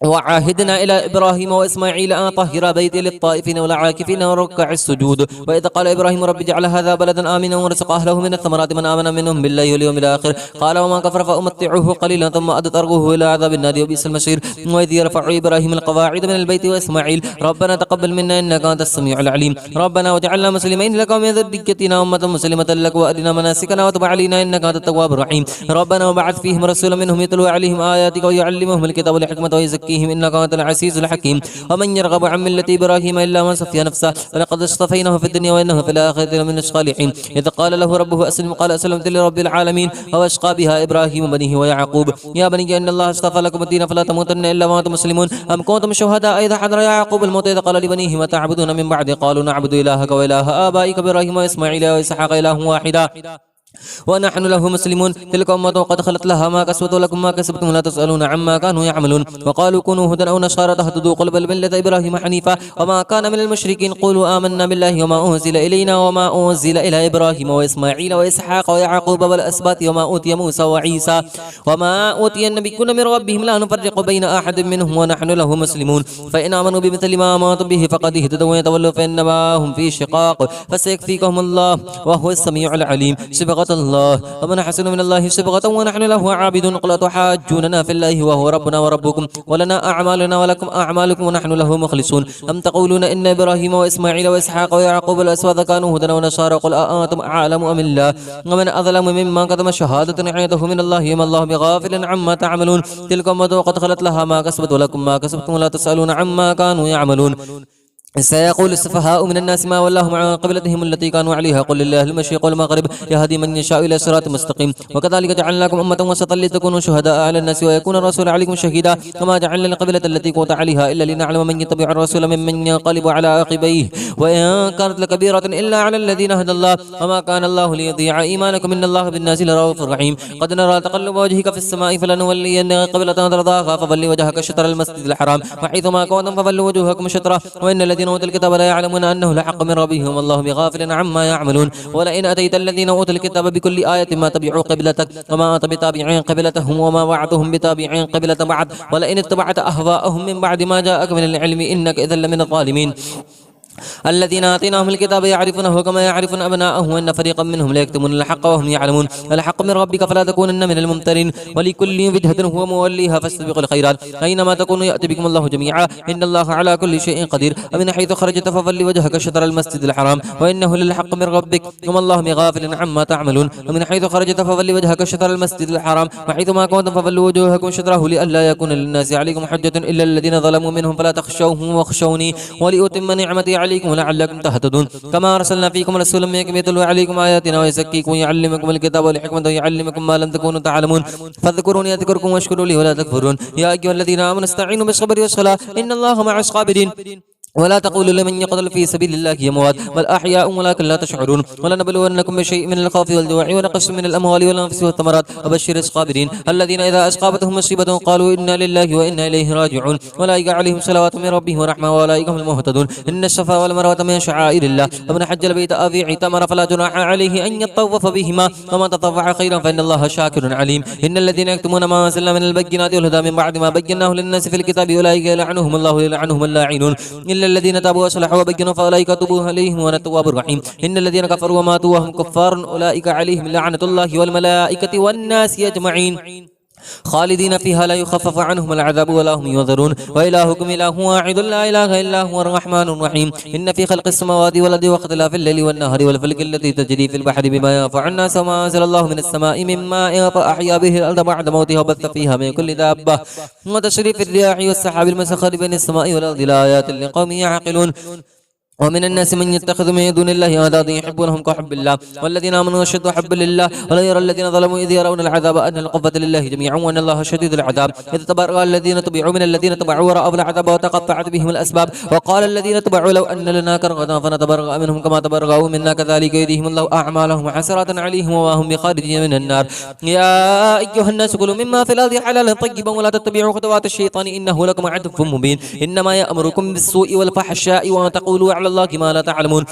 وعاهدنا إلى إبراهيم وإسماعيل أن طهر بيتي للطائفين والعاكفين وركع السجود. وإذا قال إبراهيم رب اجعل هذا بلدا آمنا وارزق أهله من الثمرات من آمن منهم بالله واليوم الآخر قال ومن كفر فأمتعه قليلا ثم أضطره إلى عذاب النار وبئس المصير. وإذ يرفع إبراهيم القواعد من البيت وإسماعيل ربنا تقبل منا إنك أنت السميع العليم ربنا وجعلنا مسلمين لك ومن ذريتنا أمة مسلمة لك وأرنا مناسكنا وتب علينا إنك أنت التواب الرحيم. ربنا وبعث فيهم رسولا منهم يتلو عليهم آياتك ويعلمهم الكتاب والحكمة ويزكيهم إنك أنت العزيز الحكيم. ومن يرغب عن ملة إبراهيم إلا من سفي نفسه ولقد اصطفيناه في الدنيا وإنه في الآخرة لمن الصالحين. إذ قال له ربه أسلم قال أسلمت لرب العالمين وأشقى بها إبراهيم بنيه ويعقوب. يا بني إن الله اصطفى لكم الدين فلا تموتن إلا وأنتم مسلمون. أم كنتم شهداء إذ حضر يعقوب الموت إذ قال لبنيه ما تعبدون من بعد قالوا نعبد إلهك وإله آبائك إبراهيم وإسماعيل وإسحاق إله واحدا ونحن له مسلمون. تلك أمة قد خلت لها ما كسبت ولكم ما كسبتم لا تسألون عما كانوا يعملون. وقالوا كونوا هدى أو نصارى تهتدوا قل بل ملة إبراهيم حنيفا وما كان من المشركين قولوا آمنا بالله وما أنزل إلينا وما أنزل إلى إبراهيم وإسماعيل وإسحاق ويعقوب والأسباط وما أوتي موسى وعيسى وما أوتي النبيون من ربهم لا نفرق بين أحد منهم ونحن له مسلمون. فإن آمنوا بمثل ما آمنتم به فقد اهتدوا ويتولوا فإنما هم في شقاق فسيكفيكهم الله وهو السميع العليم. صبغة الله ومن أحسن من الله صبغة ونحن له عابدون. قل تحاجوننا في الله وهو ربنا وربكم ولنا أعمالنا ولكم أعمالكم ونحن له مخلصون. أم تقولون إن إبراهيم وإسماعيل وإسحاق ويعقوب والأسباط كانوا هدى ونصارى قل أأنتم أعلم أم الله ومن أظلم ممن كتم شهادة عنده من الله وما الله بغافل عما تعملون. تلك أمة قد خلت لها ما كسبت ولكم ما كسبتم ولا تسألون عما كانوا يعملون. سيقول السفهاء من الناس ما ولاهم عن قبلتهم التي كانوا عليها قل لله المشرق والمغرب يهدي من يشاء إلى صراط مستقيم. وكذلك جعلناكم أمة وسطا لتكونوا شهداء على الناس ويكون الرسول عليكم شهيدا وما جعلنا القبلة التي كنت عليها إلا لنعلم من يتبع الرسول ممن ينقلب على عقبيه وإن كانت لكبيرة إلا على الذين هدى الله وما كان الله ليضيع إيمانكم إن الله بالناس لرؤوف رحيم. قد نرى تقلب وجهك في السماء فلنولينك قبلة ترضاها فول وجهك شطر المسجد الحرام وحيثما كنتم فولوا وجوهكم شطره وإن الذين أوتوا الكتاب لا يعلمون أنه لحق من ربهم والله بغافل عما يعملون. ولئن أتيت الذين أوتوا الكتاب بكل آية ما تبعوا قبلتك وما أنت بتابع قبلتهم وما بعضهم بتابع قبلة بعض ولئن اتبعت أهواءهم من بعد ما جاءك من العلم إنك إذا لمن الظالمين. الذين آتيناهم الكتاب يعرفونه كما يعرفون أبناءهم وإن فريقا منهم ليكتمون الحق وهم يعلمون. الحق من ربك فلا تكونن من الممترين ولكل وجهة هو موليها فاستبقوا الخيرات أينما تكونوا يأتي بكم الله جميعا إن الله على كل شيء قدير. ومن حيث خرجت فول وجهك شطر المسجد الحرام وإنه للحق من ربك وما الله بغافل عما تعملون. ومن حيث خرجت فول وجهك شطر المسجد الحرام وحيثما كنتم فولوا وجوهكم شطره لئلا يكون للناس عليكم حجة إلا الذين ظلموا منهم فلا تخشوهم واخشوني ولأتم نعمتي عليكم ولعلكم تهتدون. كما أرسلنا فيكم رسولا منكم يتلو عليكم آياتنا ويزكيكم ويعلمكم الكتاب والحكمة ويعلمكم ما لم تكونوا تعلمون فاذكروني أذكركم واشكروا لي ولا تكفرون. يا أيها الذين آمنوا استعينوا بالصبر والصلاة إن الله مع الصابرين. ولا تقولوا لمن يقتل في سبيل الله أموات بل أحياء ولكن لا تشعرون. ولنبلونكم بشيء من الخوف والجوع ونقص من الأموال والأنفس والثمرات وبشر الصابرين الذين إذا أصابتهم مصيبة قالوا إنا لله وإنا إليه راجعون. أولئك عليهم صلوات من ربهم ورحمة وأولئك هم المهتدون. إن الصفا والمروة من شعائر الله ومن حج البيت أو اعتمر فلا جناح عليه أن يطوف بهما ومن تطوع خيرا فإن الله شاكر عليم. إن الذين يكتمون ما أنزلنا من البينات والهدى من بعد ما بيناه للناس في الكتاب أولئك يلعنهم الله ويلعنهم اللاعنون إلا الذين تابوا وصلحوا وبينوا فأولئك تبوا عليهم وأنا التواب الرحيم. إن الذين كفروا وماتوا وهم كفار أولئك عليهم لعنة الله والملائكة والناس أجمعين. خالدين فيها لا يخفف عنهم العذاب ولا هم ينظرون وإلهكم إله واحد لا إله إلا هو الرحمن الرحيم إن في خلق السماوات والأرض واختلاف الليل والنهار والفلك التي تجري في البحر بما ينفع الناس وما أنزل الله من السماء من ماء فأحيا به الأرض بعد موتها وبث فيها من كل دابة وتشريف الرياح والسحاب المسخر بين السماء والأرض لآيات لقوم يعقلون ومن الناس من يتخذ من دون الله أندادا يحبونهم كحب الله والذين آمنوا أشد حبا لله ولا يرى الذين ظلموا إذ يرون العذاب أن القوة لله جميعا وأن الله شديد العذاب إذ تبرأ الذين تبعوا من الذين تبعوا ورأوا العذاب وتقطعت بهم الأسباب وقال الذين تبعوا لو أن لنا كرة فنتبرأ منهم كما تبرأوا منا كذلك يريهم الله أعمالهم حسرات عليهم وما هم بخارجين من النار يا أيها الناس كلوا مما في الأرض حلالا طيبا ولا تتبعوا خطوات الشيطان إنه لكم عدو مبين إنما يأمركم بالسوء والفحشاء وأن تقولوا على الله ما لا تعلمون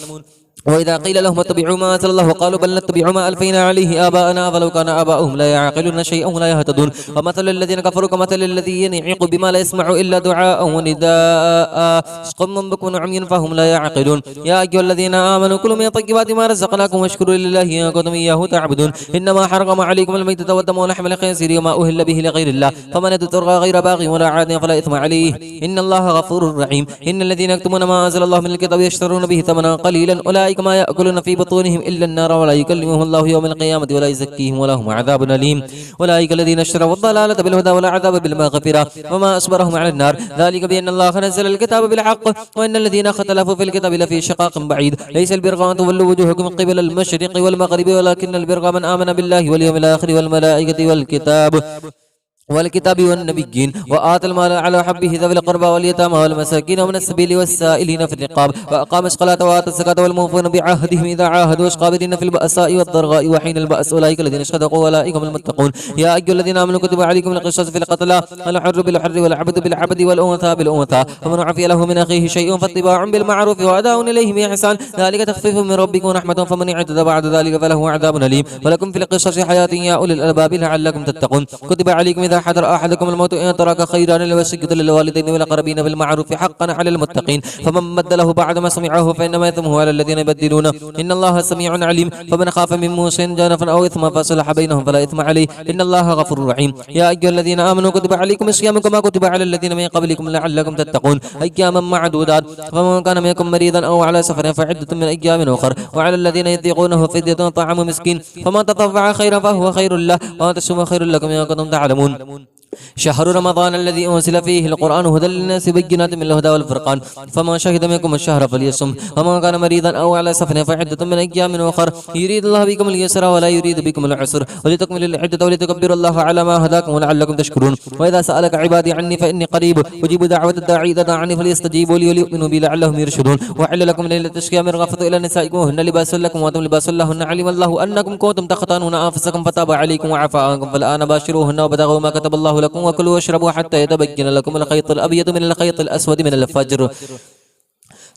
وإذا قيل لهم اتبعوا ما أنزل الله قالوا بل نتبع ما ألفينا عليه آباءنا فلو كان آباؤهم لا يعقلون شيئا ولا يهتدون ومثل الذين كفروا كمثل الذي ينعق بما لا يسمع إلا دعاء ونداء صم بكم عمي فهم لا يعقلون يا أيها الذين آمنوا كلوا من طيبات ما رزقناكم واشكروا لله إن كنتم إياه تعبدون إنما حرم عليكم الميتة والدم ولحم الخنزير وما أهل به لغير الله فمن اضطر غير باغ ولا عاد فلا إثم عليه إن الله غفور رحيم إن الذين يكتمون ما أنزل الله من الكتاب يشترون به ثمنا قليلا أولئك ما يأكلون في بطونهم إلا النار ولا يكلمهم الله يوم القيامة ولا يزكيهم ولهم عذاب أليم أولئك الذين اشتروا الضلالة بالهدى ولا عذاب بالمغفرة وما أصبرهم على النار ذلك بأن الله نزل الكتاب بالحق وإن الذين اختلفوا في الكتاب لفي شقاق بعيد ليس البر أن تولوا وجوهكم قبل المشرق والمغرب ولكن البر من آمن بالله واليوم الآخر والملائكة والكتاب والنبيين وآتى المال على حبه ذوي القربى واليتامى والمساكين ومن السبيل والسائلين في الرقاب وأقام الصلاة وآتى الزكاة والموفون بعهدهم إذا عاهدوا والصابرين في البأساء والضراء وحين البأس أولئك الذين صدقوا وأولئك هم المتقون يا أيها الذين آمنوا كتب عليكم القصاص في القتلى الحر بالحر والعبد بالعبد والأنثى بالأنثى فمن عفي له من أخيه شيء فاتباع بالمعروف وأداء إليه بإحسان ذلك تخفيف من ربكم ورحمة فمن اعتدى بعد ذلك فله عذاب أليم ولكم في القصص حياة يا أولي الألباب لعلكم تتقون كتب عليكم إذا حضر أحدكم الموت إن ترك خيرا الوصية للوالدين والأقربين بالمعروف حقا على المتقين فمن بدله بعد ما سمعه فإنما إثمه على الذين يبدلونه إن الله سميع عليم فمن خاف من موص جنفا أو إثما فأصلح بينهم فلا إثم عليه إن الله غفور رحيم يا أيها الذين آمنوا كتب عليكم الصيام كما كتب على الذين من قبلكم لعلكم تتقون أياما معدودات فمن كان منكم مريضا أو على سفر فعدة من أيام أخر وعلى الذين يطيقونه فدية طعام مسكين فمن تطوع خيرا فهو خير له وأن تصوموا خير لكم إن كنتم تعلمون شهر رمضان الذي أنزل فيه القرآن هدى للناس بينات من الهدى والفرقان فمن شهد منكم الشهر فليصم ومن كان مريضا أو على سفر فعدة من أيام أخر يريد الله بكم اليسر ولا يريد بكم العسر ولتكملوا العدة ولتكبروا الله على ما هداكم ولعلكم تشكرون وإذا سألك عبادي عني فإني قريب أجيب دعوة الداعي إذا دعاني فليستجيبوا لي وليؤمنوا بي لعلهم يرشدون وحل لكم ليلة الصيام الرفث إلى نسائكم وهن لباس لكم وأنتم لباس لهن علم الله أنكم كنتم تختانون أنفسكم فتاب عليكم وعفى عنكم فالآن باشروهن وابتغوا ما كتب الله لكم وكلوا واشربوا حتى يتبين لكم الخيط الأبيض من الخيط الأسود من الفجر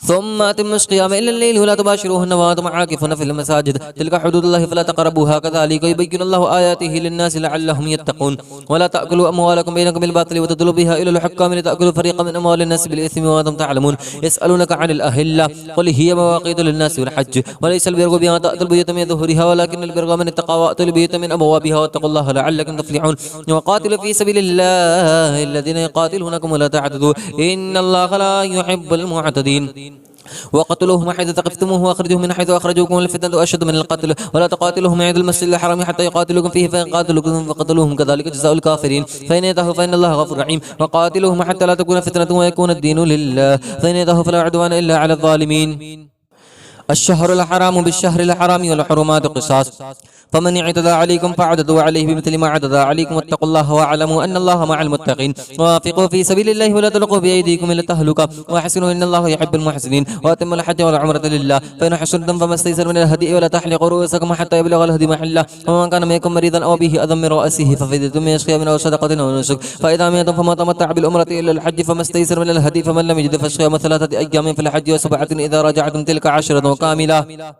ثم أتموا الصيام إلى الليل ولا تباشروهن وأنتم عاكفون في المساجد تلك حدود الله فلا تقربوها كذلك يبين الله آياته للناس لعلهم يتقون ولا تأكلوا أموالكم بينكم بالباطل وتدلوا بها إلى الحكام لتأكلوا فريقا من أموال الناس بالإثم وأنتم تعلمون يسألونك عن الأهلة قل هي مواقيت للناس والحج وليس البر بها تأتي البيوت من ظهورها ولكن البر من اتقى وأتوا البيوت من أبوابها واتقوا الله لعلكم تفلحون وقاتلوا في سبيل الله الذين يقاتلونكم ولا تعتدوا إن الله لا يحب المعتدين وقتلوهم حيث ثقفتموه واخرجوهم من حيث اخرجوكم الفتنة اشد من القتل ولا تقاتلوهم عند المسجد الحرام حتى يقاتلوكم فيه فان قاتلوكم فقتلوهم كذلك جزاء الكافرين فإن ينتهوا فإن الله غفور رحيم وقاتلوهم حتى لا تكون فتنة ويكون الدين لله فإن ينتهوا فلا عدوان إلا على الظالمين الشهر الحرام بالشهر الحرام والحرمات قصاص فمن اعتدى عليكم فاعتدوا عليه بمثل ما اعتدى عليكم واتقوا الله واعلموا أن الله مع المتقين وافقوا في سبيل الله ولا تلقوا بأيديكم إلى التهلكة واحسنوا إن الله يحب المحسنين وأتموا الحج والعمرة لله فإن حصرتم فما استيسر من الهدي ولا تحلقوا رؤوسكم حتى يبلغ الهدي محله ومن كان منكم مريضا أو به أذى من رأسه ففدية من صيام أو صدقة أو نسك فإذا أمنتم فما تمتع بالعمرة إلى الحج فما استيسر من الهدي فمن لم يجد فصيام 3 أيام في الحج و7 إذا رجعتم تلك 10 كاملة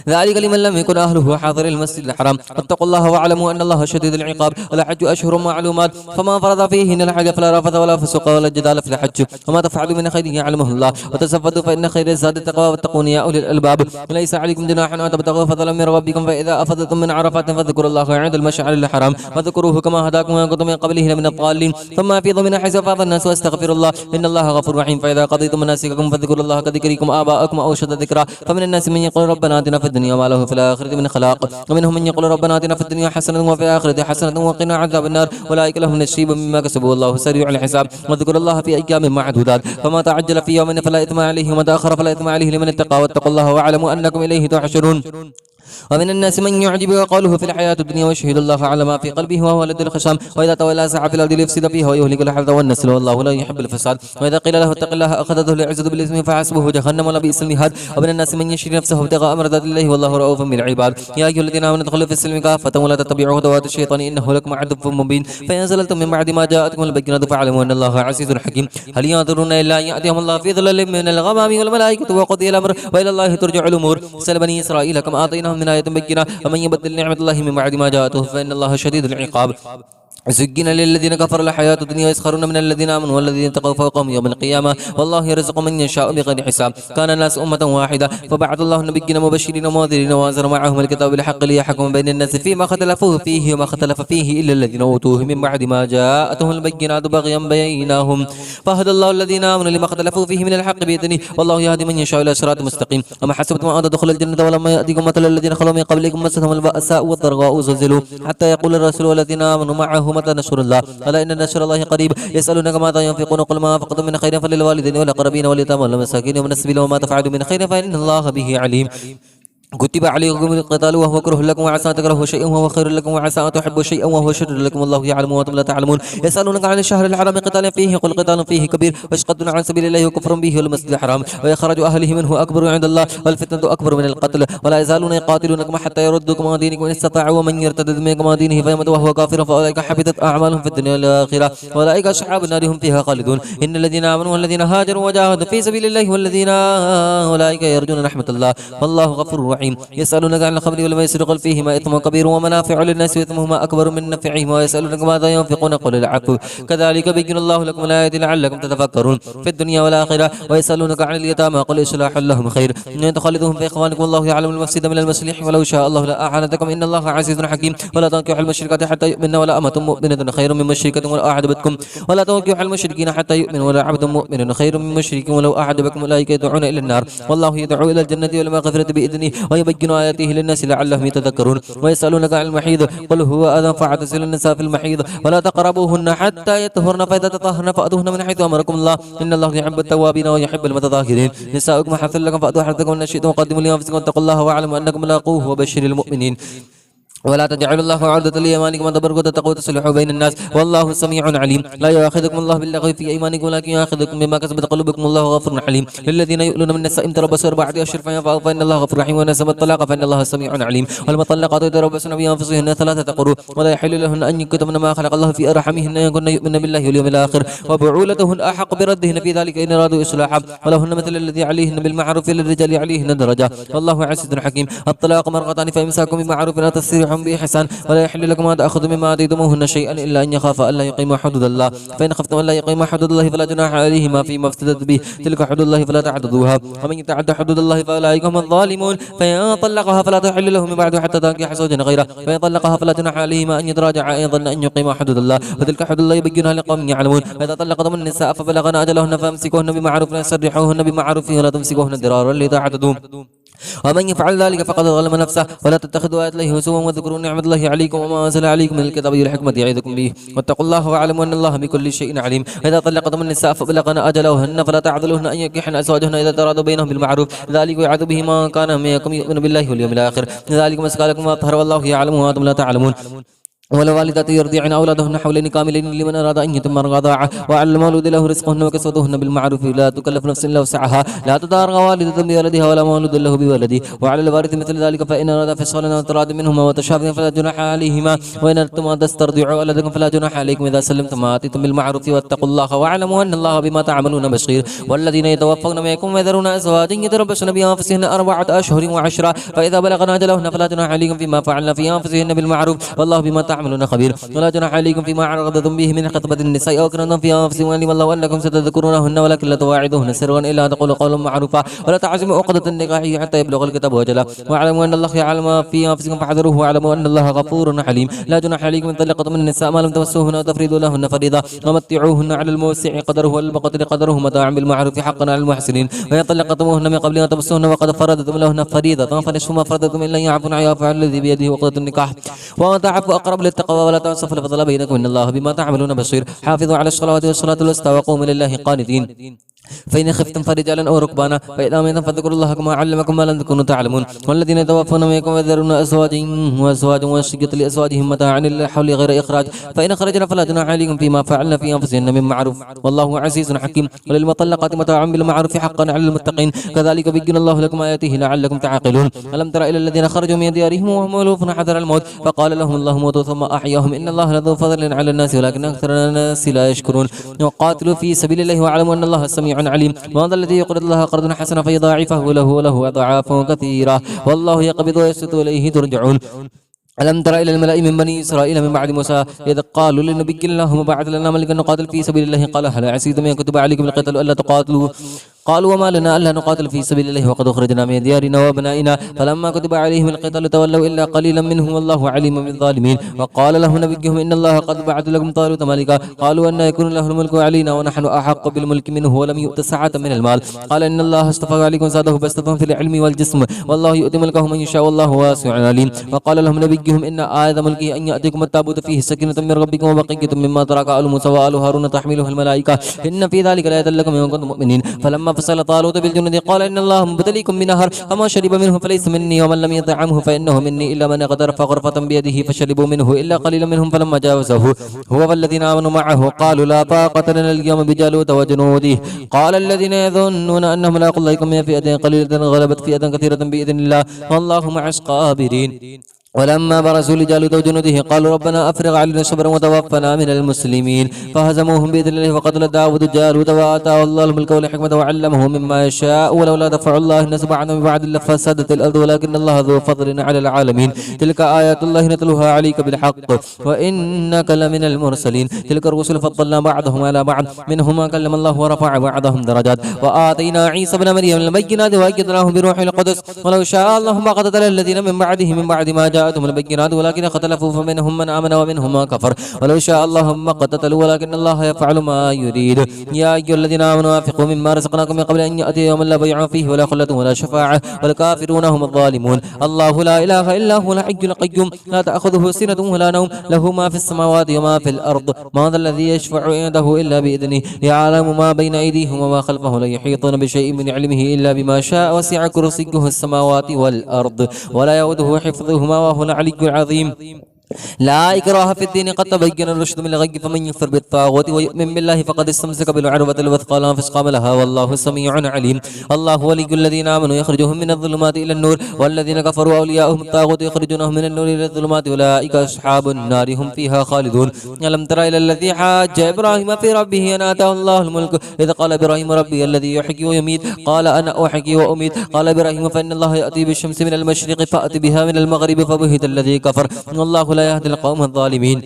ذلك لمن لم يكن أهله حاضر المسجد الحرام. واتقوا الله واعلموا أن الله شديد العقاب. الحج أشهر معلومات فما فرض فيهن الحج فلا رفث ولا فسوق ولا جدال في الحج وما تفعلوا من خير يعلمه الله وتزودوا فإن خير الزاد التقوى واتقون يا أولي الألباب. ليس عليكم جناح أن تبتغوا فضلا من ربكم فإذا أفضتم من عرفات فاذكروا الله عند المشعر الحرام واذكروه كما هداكم وإن كنتم من قبله لمن الضالين. ثم أفيضوا من حيث أفاض الناس واستغفروا الله إن الله غفور رحيم. فإذا قضيتم مناسككم فاذكروا الله كذكركم آباءكم أو أشد ذكرا. فمن الناس من يقول ربنا آتنا في الدنيا وما له في الآخرة من خلاق ومنهم من يقول ربنا آتنا في الدنيا حسنة وفي الآخرة حسنة وقنا عذاب النار أولئك لهم نصيب مما كسبوا والله سريع الحساب. واذكروا الله في أيام معدودات فما تعجل في يوم فلا إثم عليه وما تأخر فلا إثم عليه لمن اتقى واتقوا الله واعلموا أنكم إليه تحشرون. ومن الناس من يعجب قوله في الحياة الدنيا ويشهد الله على ما في قلبه وهو لد الخشام وإذا تولى سعى في الأرض ليفسد فيها ويهلك الحرث والنسل والله لا يحب الفساد. وإذا قيل له اتق الله أخذته العزة بالإثم فحسبه جهنم ولبئس المهاد. ومن الناس من يشري نفسه ابتغاء مرضات الله والله رؤوف بالعباد. يا أيها الذين آمنوا ادخلوا في السلم كافة ولا تتبعوا خطوات الشيطان إنه لكم عدو مبين. فإن زللتم من بعد ما جاءتكم البينات فاعلموا أن الله عزيز حكيم. هل ينظرون إلا أن يأتيهم الله في ظلال من الغمام والملائكة وقضي الأمر وإلى الله ترجع الأمور. سل بني إسرائيل كما آتيناهم من آية بينة ومن يبدل نعمة الله من بعد ما جاءته فإن الله شديد العقاب. زين للذين كفروا الحياة الدنيا يسخرون من الذين آمنوا والذين اتقوا فوقهم يوم القيامة والله يرزق من يشاء بغير حساب. كان الناس أمة واحدة فبعث الله النبيين مبشرين ومنذرين وأنزل معهم الكتاب بالحق ليحكم بين الناس فيما اختلفوا فيه وما اختلف فيه إلا الذين أوتوه من بعد ما جاءتهم البينات بغيا بينهم فهدى الله الذين آمنوا لما اختلفوا فيه من الحق بإذنه والله يهدي من يشاء إلى صراط مستقيم. أما حسبتم أن تدخلوا الجنة ولما يأتيكم مثل الذين خلوا من قبلكم مستهم البأساء والضراء وزلزلوا حتى يقول الرسول والذين آمنوا معه متى نصر الله ألا إن نصر الله قريب. يسألونك ماذا ينفقون قل ما أنفقتم من خير فللوالدين والأقربين واليتامى والمساكين ومن السبيل وما تفعلوا من خير فإن الله به عليم. كتب عليكم القتال وهو كره لكم وعسى أن تكرهوا شيئا وهو خير لكم وعسى أن تحبوا شيئا وهو شر لكم الله يعلم وأنتم لا تعلمون. يسألونك عن الشهر الحرام قتال فيه قل قتال فيه كبير واشقد عن سبيل الله وكفر به والمسجد الحرام وإخراج أهله منه أكبر عند الله والفتنة أكبر من القتل ولا يزالون يقاتلونكم حتى يردوكم عن دينكم إن استطاعوا ومن يرتد منكم عن دينه فيمت وهو كافر فأولئك حبطت أعمالهم في الدنيا والآخرة وأولئك أصحاب النار هم فيها خالدون. إن الذين آمنوا والذين هاجروا وجاهدوا في سبيل الله والذين أولئك يرجون رحمة الله والله غفور رحيم. يسألونك عن الخمر والميسر قل فيهما إثم كبير ومنافع للناس وإثمهما أكبر من نفعهما ويسألونك ماذا ينفقون قل العفو كذلك بين الله لكم الآيات لعلكم تتفكرون في الدنيا والآخرة. ويسألونك عن اليتامى قل إصلاح لهم خير إن تخلدوهم في إخوانكم والله يعلم المفسد من المصلح ولو شاء الله لأعانتكم إن الله عزيز حكيم. ولا تنكحوا المشركات حتى يؤمنوا ولا أمة مؤمنة خير من مشركة ولو أعجبتكم ولا تنكحوا المشركين حتى يؤمنوا ولا عبد مؤمن خير من مشرك ولو أعجبكم أولئك يدعون إلى النار والله يدعو إلى الجنة والمغفرة بإذنه ويبين آياته للناس لعلهم يتذكرون. ويسألونك عن المحيض قل هو أذى فاعتزلوا النساء في المحيض ولا تقربوهن حتى يطهرن فإذا تطهرن فأتوهن من حيث أمركم الله إن الله يحب التوابين ويحب المتطهرين. نساؤكم حرث لكم فأتوا حرثكم إن شئتم وقدموا لأنفسكم واتقوا الله واعلموا أنكم ملاقوه وبشر المؤمنين. ولا تجعلوا الله عرضة لأيمانكم أن تبركوا وتتقوا وتصلحوا بين الناس والله سميع عليم. لا يؤاخذكم الله باللغو في أيمانكم ولكن يؤاخذكم بما كسبت قلوبكم والله غفور حليم. للذين يؤلون من النساء تربصوا 4 أشهر فإن الله غفور رحيم. ونسب الطلاق فإن الله سميع عليم. والمطلقات يتربصن بأنفسهن 3 قروء ولا يحل لهن أن يكتمن ما خلق الله في أرحامهن إن كن يؤمن بالله واليوم الآخر وبعولتهن أحق بردهن في ذلك إن أرادوا إصلاحا ولهن مثل الذي عليهن بالمعروف للرجال عليهن درجة والله عزيز حكيم. الطلاق مرتان فإمساك بمعروف لا تسريح بإحسان ولا يحل لكم أن تأخذوا مما آتيتموهن شيئا إلا أن يخافا ألا يقيما حدود الله فإن خفتم ألا يقيما حدود الله فلا جناح عليهما فيما افتدت به تلك حدود الله فلا تعتدوها ومن يتعدى حدود الله فأولئك هم الظالمون. فإن طلقها فلا تحل له من بعد حتى تنكح زوجا غيره فإن طلقها فلا جناح عليهما أن يتراجعا أيضا أن يقيما حدود الله وتلك حدود الله يبينها لقوم يعلمون. فإذا طلقتم النساء فبلغن أجلهن فامسكوهن بمعروف ولا تسرحوهن بمعروف ولا تمسكوهن ضرارا لتعتدوا ومن يفعل ذلك فقد ظلم نفسه. ولا تتخذوا آيات الله هزوا واذكروا نعمة الله عليكم وما أنزل عليكم من الكتاب والحكمة يعظكم به واتقوا الله واعلموا أن الله بكل شيء عليم. إذا طلقتم النساء فبلغن أجلهن فلا تعذلوهن أن ينكحن أزواجهن إذا تراضوا بينهم بالمعروف ذلك يعذ به من كان منكم يؤمن بالله واليوم الآخر ذلك مسكالكم وأطهر والله يعلم وأنتم لا تعلمون. والوالدات يرضعن أولادهن حولين كاملين لمن أراد أن يتم الرضاعة وعلى المولود له رزقهن وكسوتهن بالمعروف لا تكلف نفس إلا وسعها لا تضار والدة بولدها ولا مولود له بولده وعلى الوارث مثل ذلك فإن أراد فصالا أو تراض منهما وتشافي فلا جناح عليهما وإن أردتم أن تسترضعوا أولادكم فلا جناح عليكم إذا سلمتم ما آتيتم بالمعروف واتقوا الله واعلموا أن الله بما تعملون بصير والذين يتوفون منكم ويذرون أزواجا يتربصن بأنفسهن 4 أشهر و10 فإذا بلغن أجلهن فلا جناح عليكم فيما فعلن في أنفسهن بالمعروف والله بما تعملون خبير ولا جناح عليكم فيما عرضتم به من خطبة النساء أو كنتم في أنفسكم علم الله أنكم ستذكرونهن ولكن لا تواعدوهن سرا إلا أن تقولوا قولا معروفا ولا تعزموا عقدة النكاح حتى يبلغ الكتاب أجله واعلموا أن الله يعلم ما في أنفسكم فاحذروه واعلموا أن الله غفور حليم لا جناح عليكم إن طلقتم من النساء ما لم تمسوهن وتفرضوا لهن فريضة ومتعوهن على الموسع قدره والمقتر قدره متاعا بالمعروف حقا على المحسنين وإن طلقتموهن من قبل أن تمسوهن وقد فرضتم لهن فريضة فنصف ما فرضتم إلا أن يعفون يعفو عن الذي بيده عقدة النكاح وأن تعفوا أقرب للتقوى ولا تنسوا الفضل بينكم إن الله بما تعملون بصير حافظوا على الصلوات والصلاة الوسطى وقوموا لله قانتين فإن خفتم فرجالا أو ركبانا فإذا أمنتم فاذكروا الله كما علمكم ما لم تكونوا تعلمون والذين يتوفون منكم ويذرون أزواجا وصية لأزواجهم متاعا إلى الحول غير إخراج فإن خرجنا فلا جناح عليكم فيما فعلنا في أنفسهن من معروف والله عزيز حكيم وللمطلقات متاع بالمعروف حقا على المتقين كذلك بين الله لكم آياته لعلكم تعقلون ألم تر إلى الذين خرجوا من ديارهم وهم ألوف حذر الموت فقال لهم الله موتوا ثم أحياهم إن الله لذو فضل على الناس ولكن أكثر الناس لا يشكرون وقاتلوا في سبيل الله واعلموا أن الله سميع عليم وهذا الذي يقرض الله قرضا حسنا فيضاعفه له وله أضعاف كثيرة والله يقبض ويبسط إليه ترجعون ألم تر إلى الملأ من بني إسرائيل من بعد موسى إذ قالوا لنبي اللهم بعث لنا ملكا نقاتل في سبيل الله قال هل عسيتم أن كتب عليكم القتال ألا تقاتلوا قالوا وما لنا ألا نقاتل في سبيل الله وقد أخرجنا من ديارنا وأبنائنا فلما كتب عليهم القتال تولوا إلا قليلا منهم والله عليم بالظالمين وقال له نبيهم إن الله قد بعث لكم طالوت ملكا قالوا أن يكون له الملك علينا ونحن أحق بالملك منه ولم يؤت سعة من المال قال إن الله اصطفى عليكم زاده بسطة في العلم والجسم والله يؤتي ملكه من يشاء والله واسع عليم وقال لهم نبيهم إن آية ملكه أن يأتيكم التابوت فيه سكينة من ربكم وبقية مما ترك آل موسى وآل هارون تحمله الملائكة إن في ذلك لآية لكم إن كنتم مؤمنين فلما فصل طالوت بالجند قال إن الله مبتليكم بنهر فما شرب منه فليس مني ومن لم يطعمه فإنه مني إلا من اغترف غرفة بيده فشربوا منه إلا قليلا منهم فلما جاوزه هو والذين آمنوا معه قالوا لا طاقة لنا اليوم بجالوت وجنوده قال الذين يظنون أنهم لاقوا الله من فئة قليلة غلبت فئة كثيرة بإذن الله والله مع الصابرين ولما برزوا لجالوت وجنوده قالوا ربنا أفرغ علينا صبرا وتوفنا من المسلمين فهزموهم بإذن الله وقتل داود جالوت وآتاه الله الملك والحكمة وعلمه مما يشاء ولولا دفع الله الناس بعضهم ببعض لفسدت الأرض ولكن الله ذو فضل على العالمين تلك آيات الله نتلوها عليك بالحق وإنك لمن المرسلين تلك الرسل فضلنا بعضهم على بعض منهم ما كلم الله ورفع بعضهم درجات وآتينا عيسى بن مريم البينات وأيدناه بروح القدس ولو شاء الله ما قتل الذين من بعده من بعد ما جاءتهم البينات ولكن اختلفوا فمنهم من آمن ومنهم ما كفر ولو شاء الله ما قتلوا ولكن الله يفعل ما يريد يا أيها الذين آمنوا أنفقوا مما رزقناكم من قبل أن يأتي يوم لا بيع فيه ولا خلة ولا شفاعة والكافرون هم الظالمون الله لا إله إلا هو الحي القيوم لا تأخذه سنة ولا نوم له ما في السماوات وما في الأرض ما ذا الذي يشفع عنده إلا بإذنه يعلم ما بين أيديهم وما خلفهم لا يحيطون بشيء من علمه إلا بما شاء وسع كرسيه السماوات والأرض ولا يؤوده حفظهما وهو العلي العظيم لا إكراه في الدين قد تبين الرشد من الغي فمن يكفر بالطاغوت ويؤمن بالله فقد استمسك بالعروة الوثقى لا انفصام لها والله سميع عليم الله ولي الذين آمنوا يخرجهم من الظلمات إلى النور والذين كفروا أولياؤهم الطاغوت يخرجونهم من النور إلى الظلمات أولئك أصحاب النار هم فيها خالدون ألم تر إلى الذي حاج إبراهيم في ربه أن آتاه الله الملك إذ قال إبراهيم ربي الذي يحيي ويميت قال أنا أحيي وأميت قال إبراهيم فإن الله يأتي بالشمس من المشرق فأت بها من المغرب فبهت الذي كفر والله لا يهدي القوم الظالمين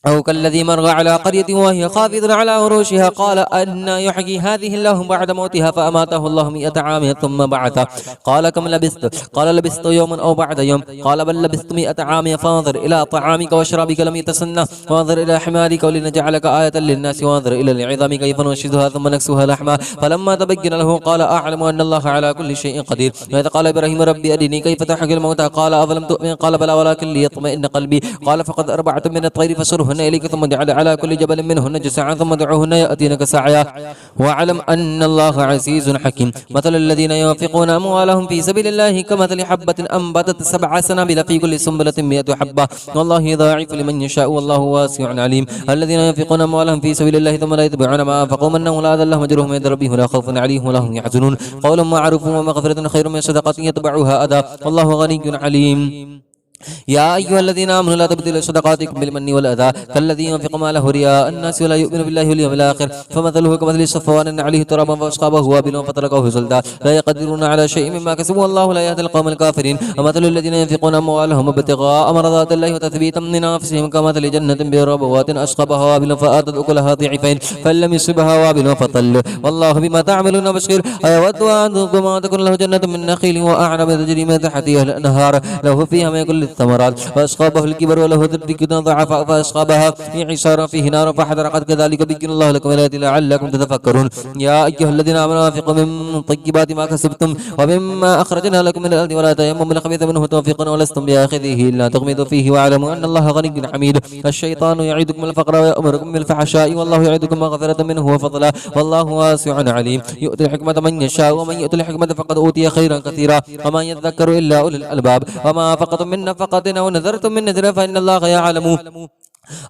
أو كالذي مر على قرية وهي خافضة على عروشها قال أن يحيي هذه الله بعد موتها فأماته الله 100 عام ثم بعثه قال كم لبثت قال لبثت يوما أو بعد يوم قال بل لبثت 100 عام فانظر إلى طعامك وشرابك لم يتسنه وانظر إلى حمارك ولنجعلك آية للناس وانظر إلى العظام كيف ننشزها ثم نكسوها لحما فلما تبين له قال أعلم أن الله على كل شيء قدير وإذ قال إبراهيم ربي أرني كيف تحيي الموتى قال أظلم تؤمن قال بلى ولكن ليطمئن قلبي قال فقد أربعة من الطير فصرهن فاحشرهن إليك ثم اجعل على كل جبل منهن جزعا ثم ادعوهن يأتينك سعيا واعلم أن الله عزيز حكيم مثل الذين ينفقون أموالهم في سبيل الله كمثل حبة أنبتت 7 سنابل في كل سنبلة 100 حبة والله يضاعف لمن يشاء والله واسع عليم الذين ينفقون أموالهم في سبيل الله ثم لا يتبعون ما أنفقوا منا ولا أذى لهم أجرهم عند ربهم ولا خوف عليهم ولا هم يحزنون قول معروف ومغفرة خير من صدقة يتبعها أذى والله غني عليم يا أيها الذين آمنوا لا تبطلوا صدقاتكم بالمن والأذى كالذي ينفق ماله رياء الناس ولا يؤمن بالله واليوم الآخر فمثله كمثل صفوان عليه تراب فأصابه وابل فتركه سلدا لا يقدرون على شيء مما كسبوا والله لا يهدي القوم الكافرين ومثل الذين ينفقون أموالهم ابتغاء مرضات الله وتثبيتا من أنفسهم كمثل جنة بربوات أصابها وابل فآتت أكلها ضعفين فلم يصبها وابل فطل والله بما تعملون بشير أيود أحدكم أن تكون له جنة من نخيل وأعنب تجري من تحتها الأنهار له فيها من كل الثمرات فأصابه الكبر وله ذرية ضعفاء فأصابها في عصار فيه نار فحرقت كذلك بين الله لكم الآيات لعلكم تتفكرون يا أيها الذين آمنوا أنفقوا من طيبات ما كسبتم ومما أخرجنا لكم من الأرض ولا تيمموا الخبيث منه تنفقون ولستم بآخذه إلا تغمضوا فيه واعلموا أن الله غني حميد الشيطان يعدكم الفقر ويأمركم بالفحشاء والله يعدكم مغفرة منه وفضلا والله واسع عليم يؤتي الحكمة من يشاء ومن يؤتي الحكمة فقد أوتي خيرا كثيرا وما يذكر إلا أولي الألباب وما أنفقتم من نفقة أو نذرتم من نذر فإن الله يعلم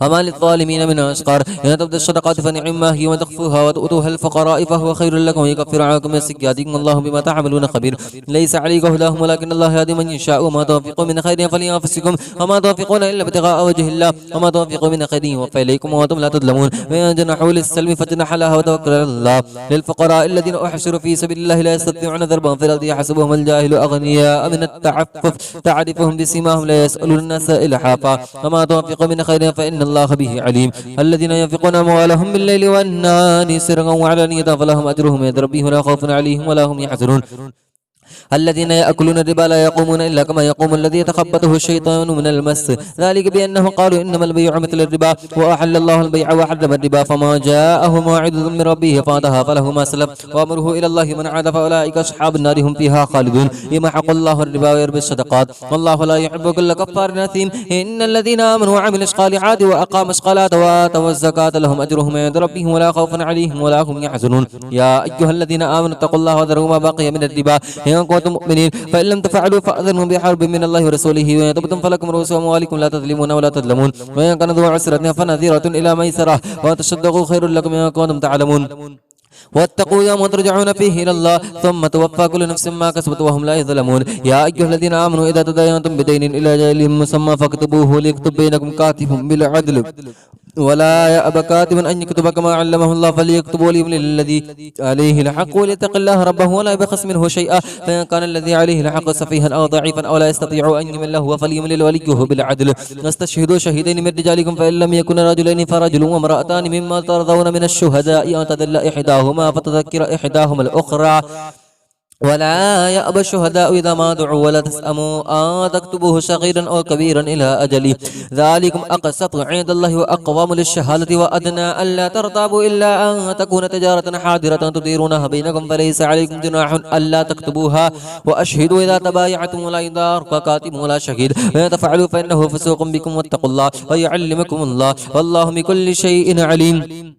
وما للظالمين من أنصار إن تبدوا الصدقات فنعما هي وتخفوها وتؤتوها الفقراء فهو خير لكم ويكفر عنكم من سيئاتكم الله بما تعملون خبير ليس عليك هداهم ولكن الله يهدي من يشاء وما توفقوا من خير فلأنفسكم وما توفقون إلا ابتغاء وجه الله وما توفقوا من خير وفى إليكم وأنتم لا تظلمون وإن جنحوا للسلم فجنح لها وتوكل على الله للفقراء الذين أحصروا في سبيل الله لا يستطيعون ضربا في الأرض يحسبهم الجاهل أغنياء من التعفف تعرفهم بسيماهم لا يسألون الناس إلحافا وما توفقوا من خير فإن الله به عليم الذين ينفقون أموالهم بالليل والنهار سرا وعلانية فلهم أجرهم عند ربهم ولا خوف عليهم ولا هم يحزنون الذين يأكلون الربا لا يقومون إلا كما يقوم الذي يتخبطه الشيطان من المس ذلك بأنه قالوا إنما البيع مثل الربا وأحل الله البيع وحرم الربا فما جاءه موعظة من ربه فاتها فله ما سلف وأمره إلى الله من عاد فأولئك أصحاب النار هم فيها خالدون يمحق الله الربا ويربي الصدقات والله لا يحب كل كفار أثيم إن الذين آمنوا وعملوا الصالحات وأقاموا الصلاة وآتوا الزكاة لهم أجرهم عند ربهم ولا خوف عليهم ولا هم يحزنون يا أيها الذين آمنوا اتقوا الله وذروا ما بقي من الربا إن كنتم مؤمنين فإن لم تفعلوا فأذنوا بحرب من الله ورسوله وإن تبتم فلكم رؤوس أموالكم لا تظلمون ولا تظلمون وإن كان ذو عسرة فنذيرة إلى ميسرة وتصدقوا خير لكم إن كنتم تعلمون واتقوا يوم ترجعون فيه إلى الله ثم توفى كل نفس ما كسبت وهم لا يظلمون يا أيها الذين آمنوا إذا تداينتم بدين إلى أجل مسمى فاكتبوه ليكتب بينكم كاتب بالعدل ولا يأبى كاتب أن يكتب كما علمه الله فليكتب وليملل الذي عليه الحق وليتق الله ربه ولا يبخس منه شيئا فإن كان الذي عليه الحق سفيها أو ضعيفا أو لا يستطيع أن يمل له فليملل وليه بالعدل واستشهدوا شهيدين من رجالكم فإن لم يكن رجلين فرجل وامرأتان مما ترضون من الشهداء أن تدل إحداهما فتذكر إحداهما الأخرى ولا يأبى الشهداء إذا ما دعوا ولا تسأموا أن تكتبوه صغيرا أو كبيرا إلى أجله ذلكم أقسط عند الله وأقوام للشهادة وأدنى ألا ترتابوا إلا أن تكون تجارة حاضرة تديرونها بينكم فليس عليكم جناح ألا تكتبوها وأشهدوا إذا تبايعتم ولا يضار كاتب ولا شهيد وإن تفعلوا فإنه فسوق بكم واتقوا الله ويعلمكم الله والله بكل شيء عليم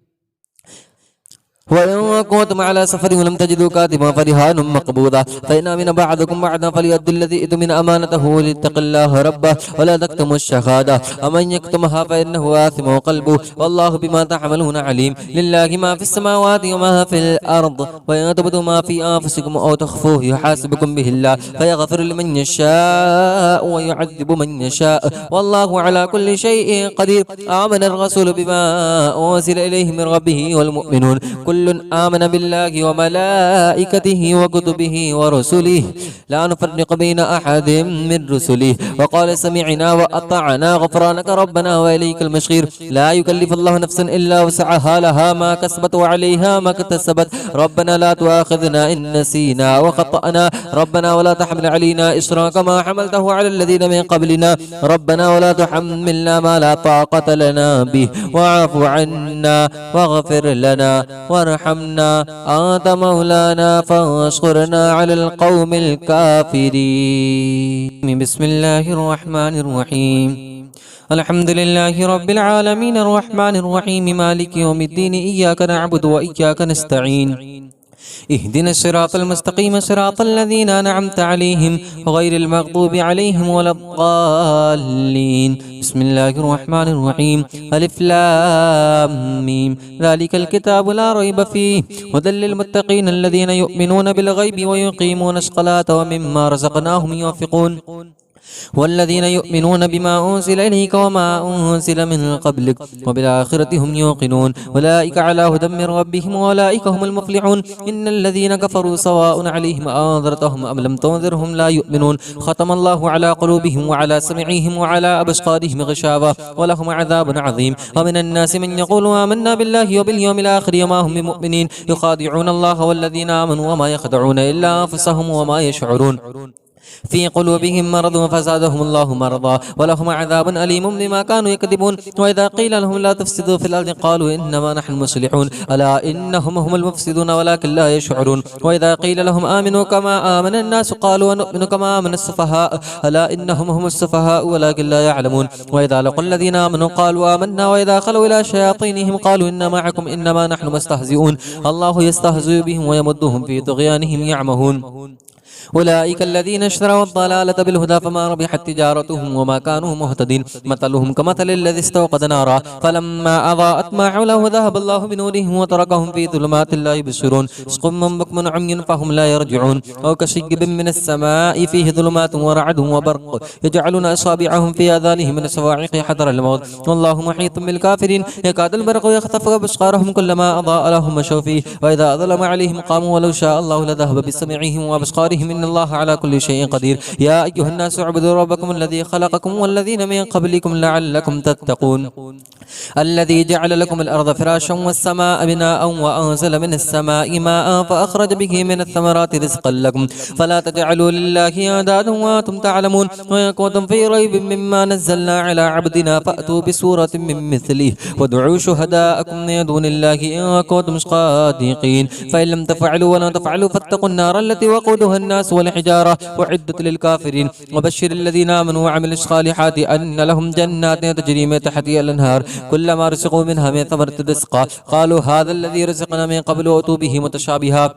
وإن كنتم على سفر ولم تجدوا كاتبا فرهان مقبوضة فإن أمن بعضكم بعضا فليؤدي الذي اؤتمن أمانته وليتق الله ربه ولا تكتموا الشهادة ومن يكتمها فإنه آثم قلبه والله بما تعملون عليم لله ما في السماوات وما في الأرض وإن تبدوا ما في أنفسكم أو تخفوه يحاسبكم به الله فيغفر لمن يشاء ويعذب من يشاء والله على كل شيء قدير آمن الرسول بما أنزل إليه من ربه والمؤمنون كل آمن بالله وملائكته وكتبه ورسله لا نفرق بين أحد من رسله وقال سمعنا وأطعنا غفرانك ربنا وإليك المصير لا يكلف الله نفسا إلا وسعها لها ما كسبت وعليها ما اكتسبت ربنا لا تؤاخذنا إن نسينا وخطأنا ربنا ولا تحمل علينا إصرا كما حملته على الذين من قبلنا ربنا ولا تحملنا ما لا طاقة لنا به واعف عنا واغفر لنا فارحمنا أنت مولانا فانصرنا على القوم الكافرين. بسم الله الرحمن الرحيم. الحمد لله رب العالمين الرحمن الرحيم مالك يوم الدين إياك نعبد وإياك نستعين اهدنا الصراط المستقيم صراط الذين أنعمت عليهم غير المغضوب عليهم ولا الضالين. بسم الله الرحمن الرحيم. ألف لام ميم ذلك الكتاب لا ريب فيه هدى للمتقين الذين يؤمنون بالغيب ويقيمون الصلاة ومما رزقناهم ينفقون والذين يؤمنون بما أنزل إليك وما أنزل من قبلك وبالآخرة هم يوقنون أولئك على هدى من ربهم وأولئك هم المفلحون. إن الذين كفروا سواء عليهم أنذرتهم أم لم تنذرهم لا يؤمنون ختم الله على قلوبهم وعلى سمعهم وعلى أبصارهم غشاوة ولهم عذاب عظيم. ومن الناس من يقول آمنا بالله وباليوم الآخر وما هم بمؤمنين يخادعون الله والذين آمنوا وما يخدعون إلا أنفسهم وما يشعرون في قلوبهم مرض فزادهم الله مرضا ولهم عذاب أليم بما كانوا يكذبون. وإذا قيل لهم لا تفسدوا في الأرض قالوا إنما نحن مصلحون ألا إنهم هم المفسدون ولكن لا يشعرون. وإذا قيل لهم آمنوا كما آمن الناس قالوا ونؤمن كما آمن السفهاء ألا إنهم هم السفهاء ولكن لا يعلمون. وإذا لقوا الذين آمنوا قالوا آمنا وإذا خلوا إلى شياطينهم قالوا إنا معكم إنما نحن مستهزئون الله يستهزئ بهم ويمدهم في طغيانهم يعمهون. أولئك الذين اشتروا الضلالة بالهدى فما ربحت تجارتهم وما كانوا مهتدين مثلهم كمثل الذي استوقد نارا فلما أضاءت ما حوله ذهب الله بنورهم وتركهم في ظلمات لا يبصرون صم بكم عمي فهم لا يرجعون. أو كشيب من السماء فيه ظلمات ورعد وبرق يجعلون أصابعهم في آذانهم من الصواعق حذر الموت والله محيط بالكافرين يكاد البرق يخطف أبصارهم كلما أضاء لهم مشوا فيه وإذا أظلم عليهم قاموا ولو شاء الله لذهب بسمعهم وأبصارهم إن الله على كل شيء قدير. يا أيها الناس اعبدوا ربكم الذي خلقكم والذين من قبلكم لعلكم تتقون الذي جعل لكم الأرض فراشا والسماء بناء وأنزل من السماء ماء فأخرج به من الثمرات رزقا لكم فلا تجعلوا لله أندادا وأنتم تعلمون. وإن كنتم في ريب مما نزلنا على عبدنا فأتوا بسورة من مثله وادعوا شهداءكم من دون الله إن كنتم صادقين فإن لم تفعلوا ولا تفعلوا فاتقوا النار التي وقودها الناس والحجارة وعدت للكافرين. وبشر الذين آمنوا وعملوا الصالحات أن لهم جنات تجري من تحتها الأنهار كلما رزقوا منها من ثمرة رزقا قالوا هذا الذي رزقنا من قبل وأتوا به متشابها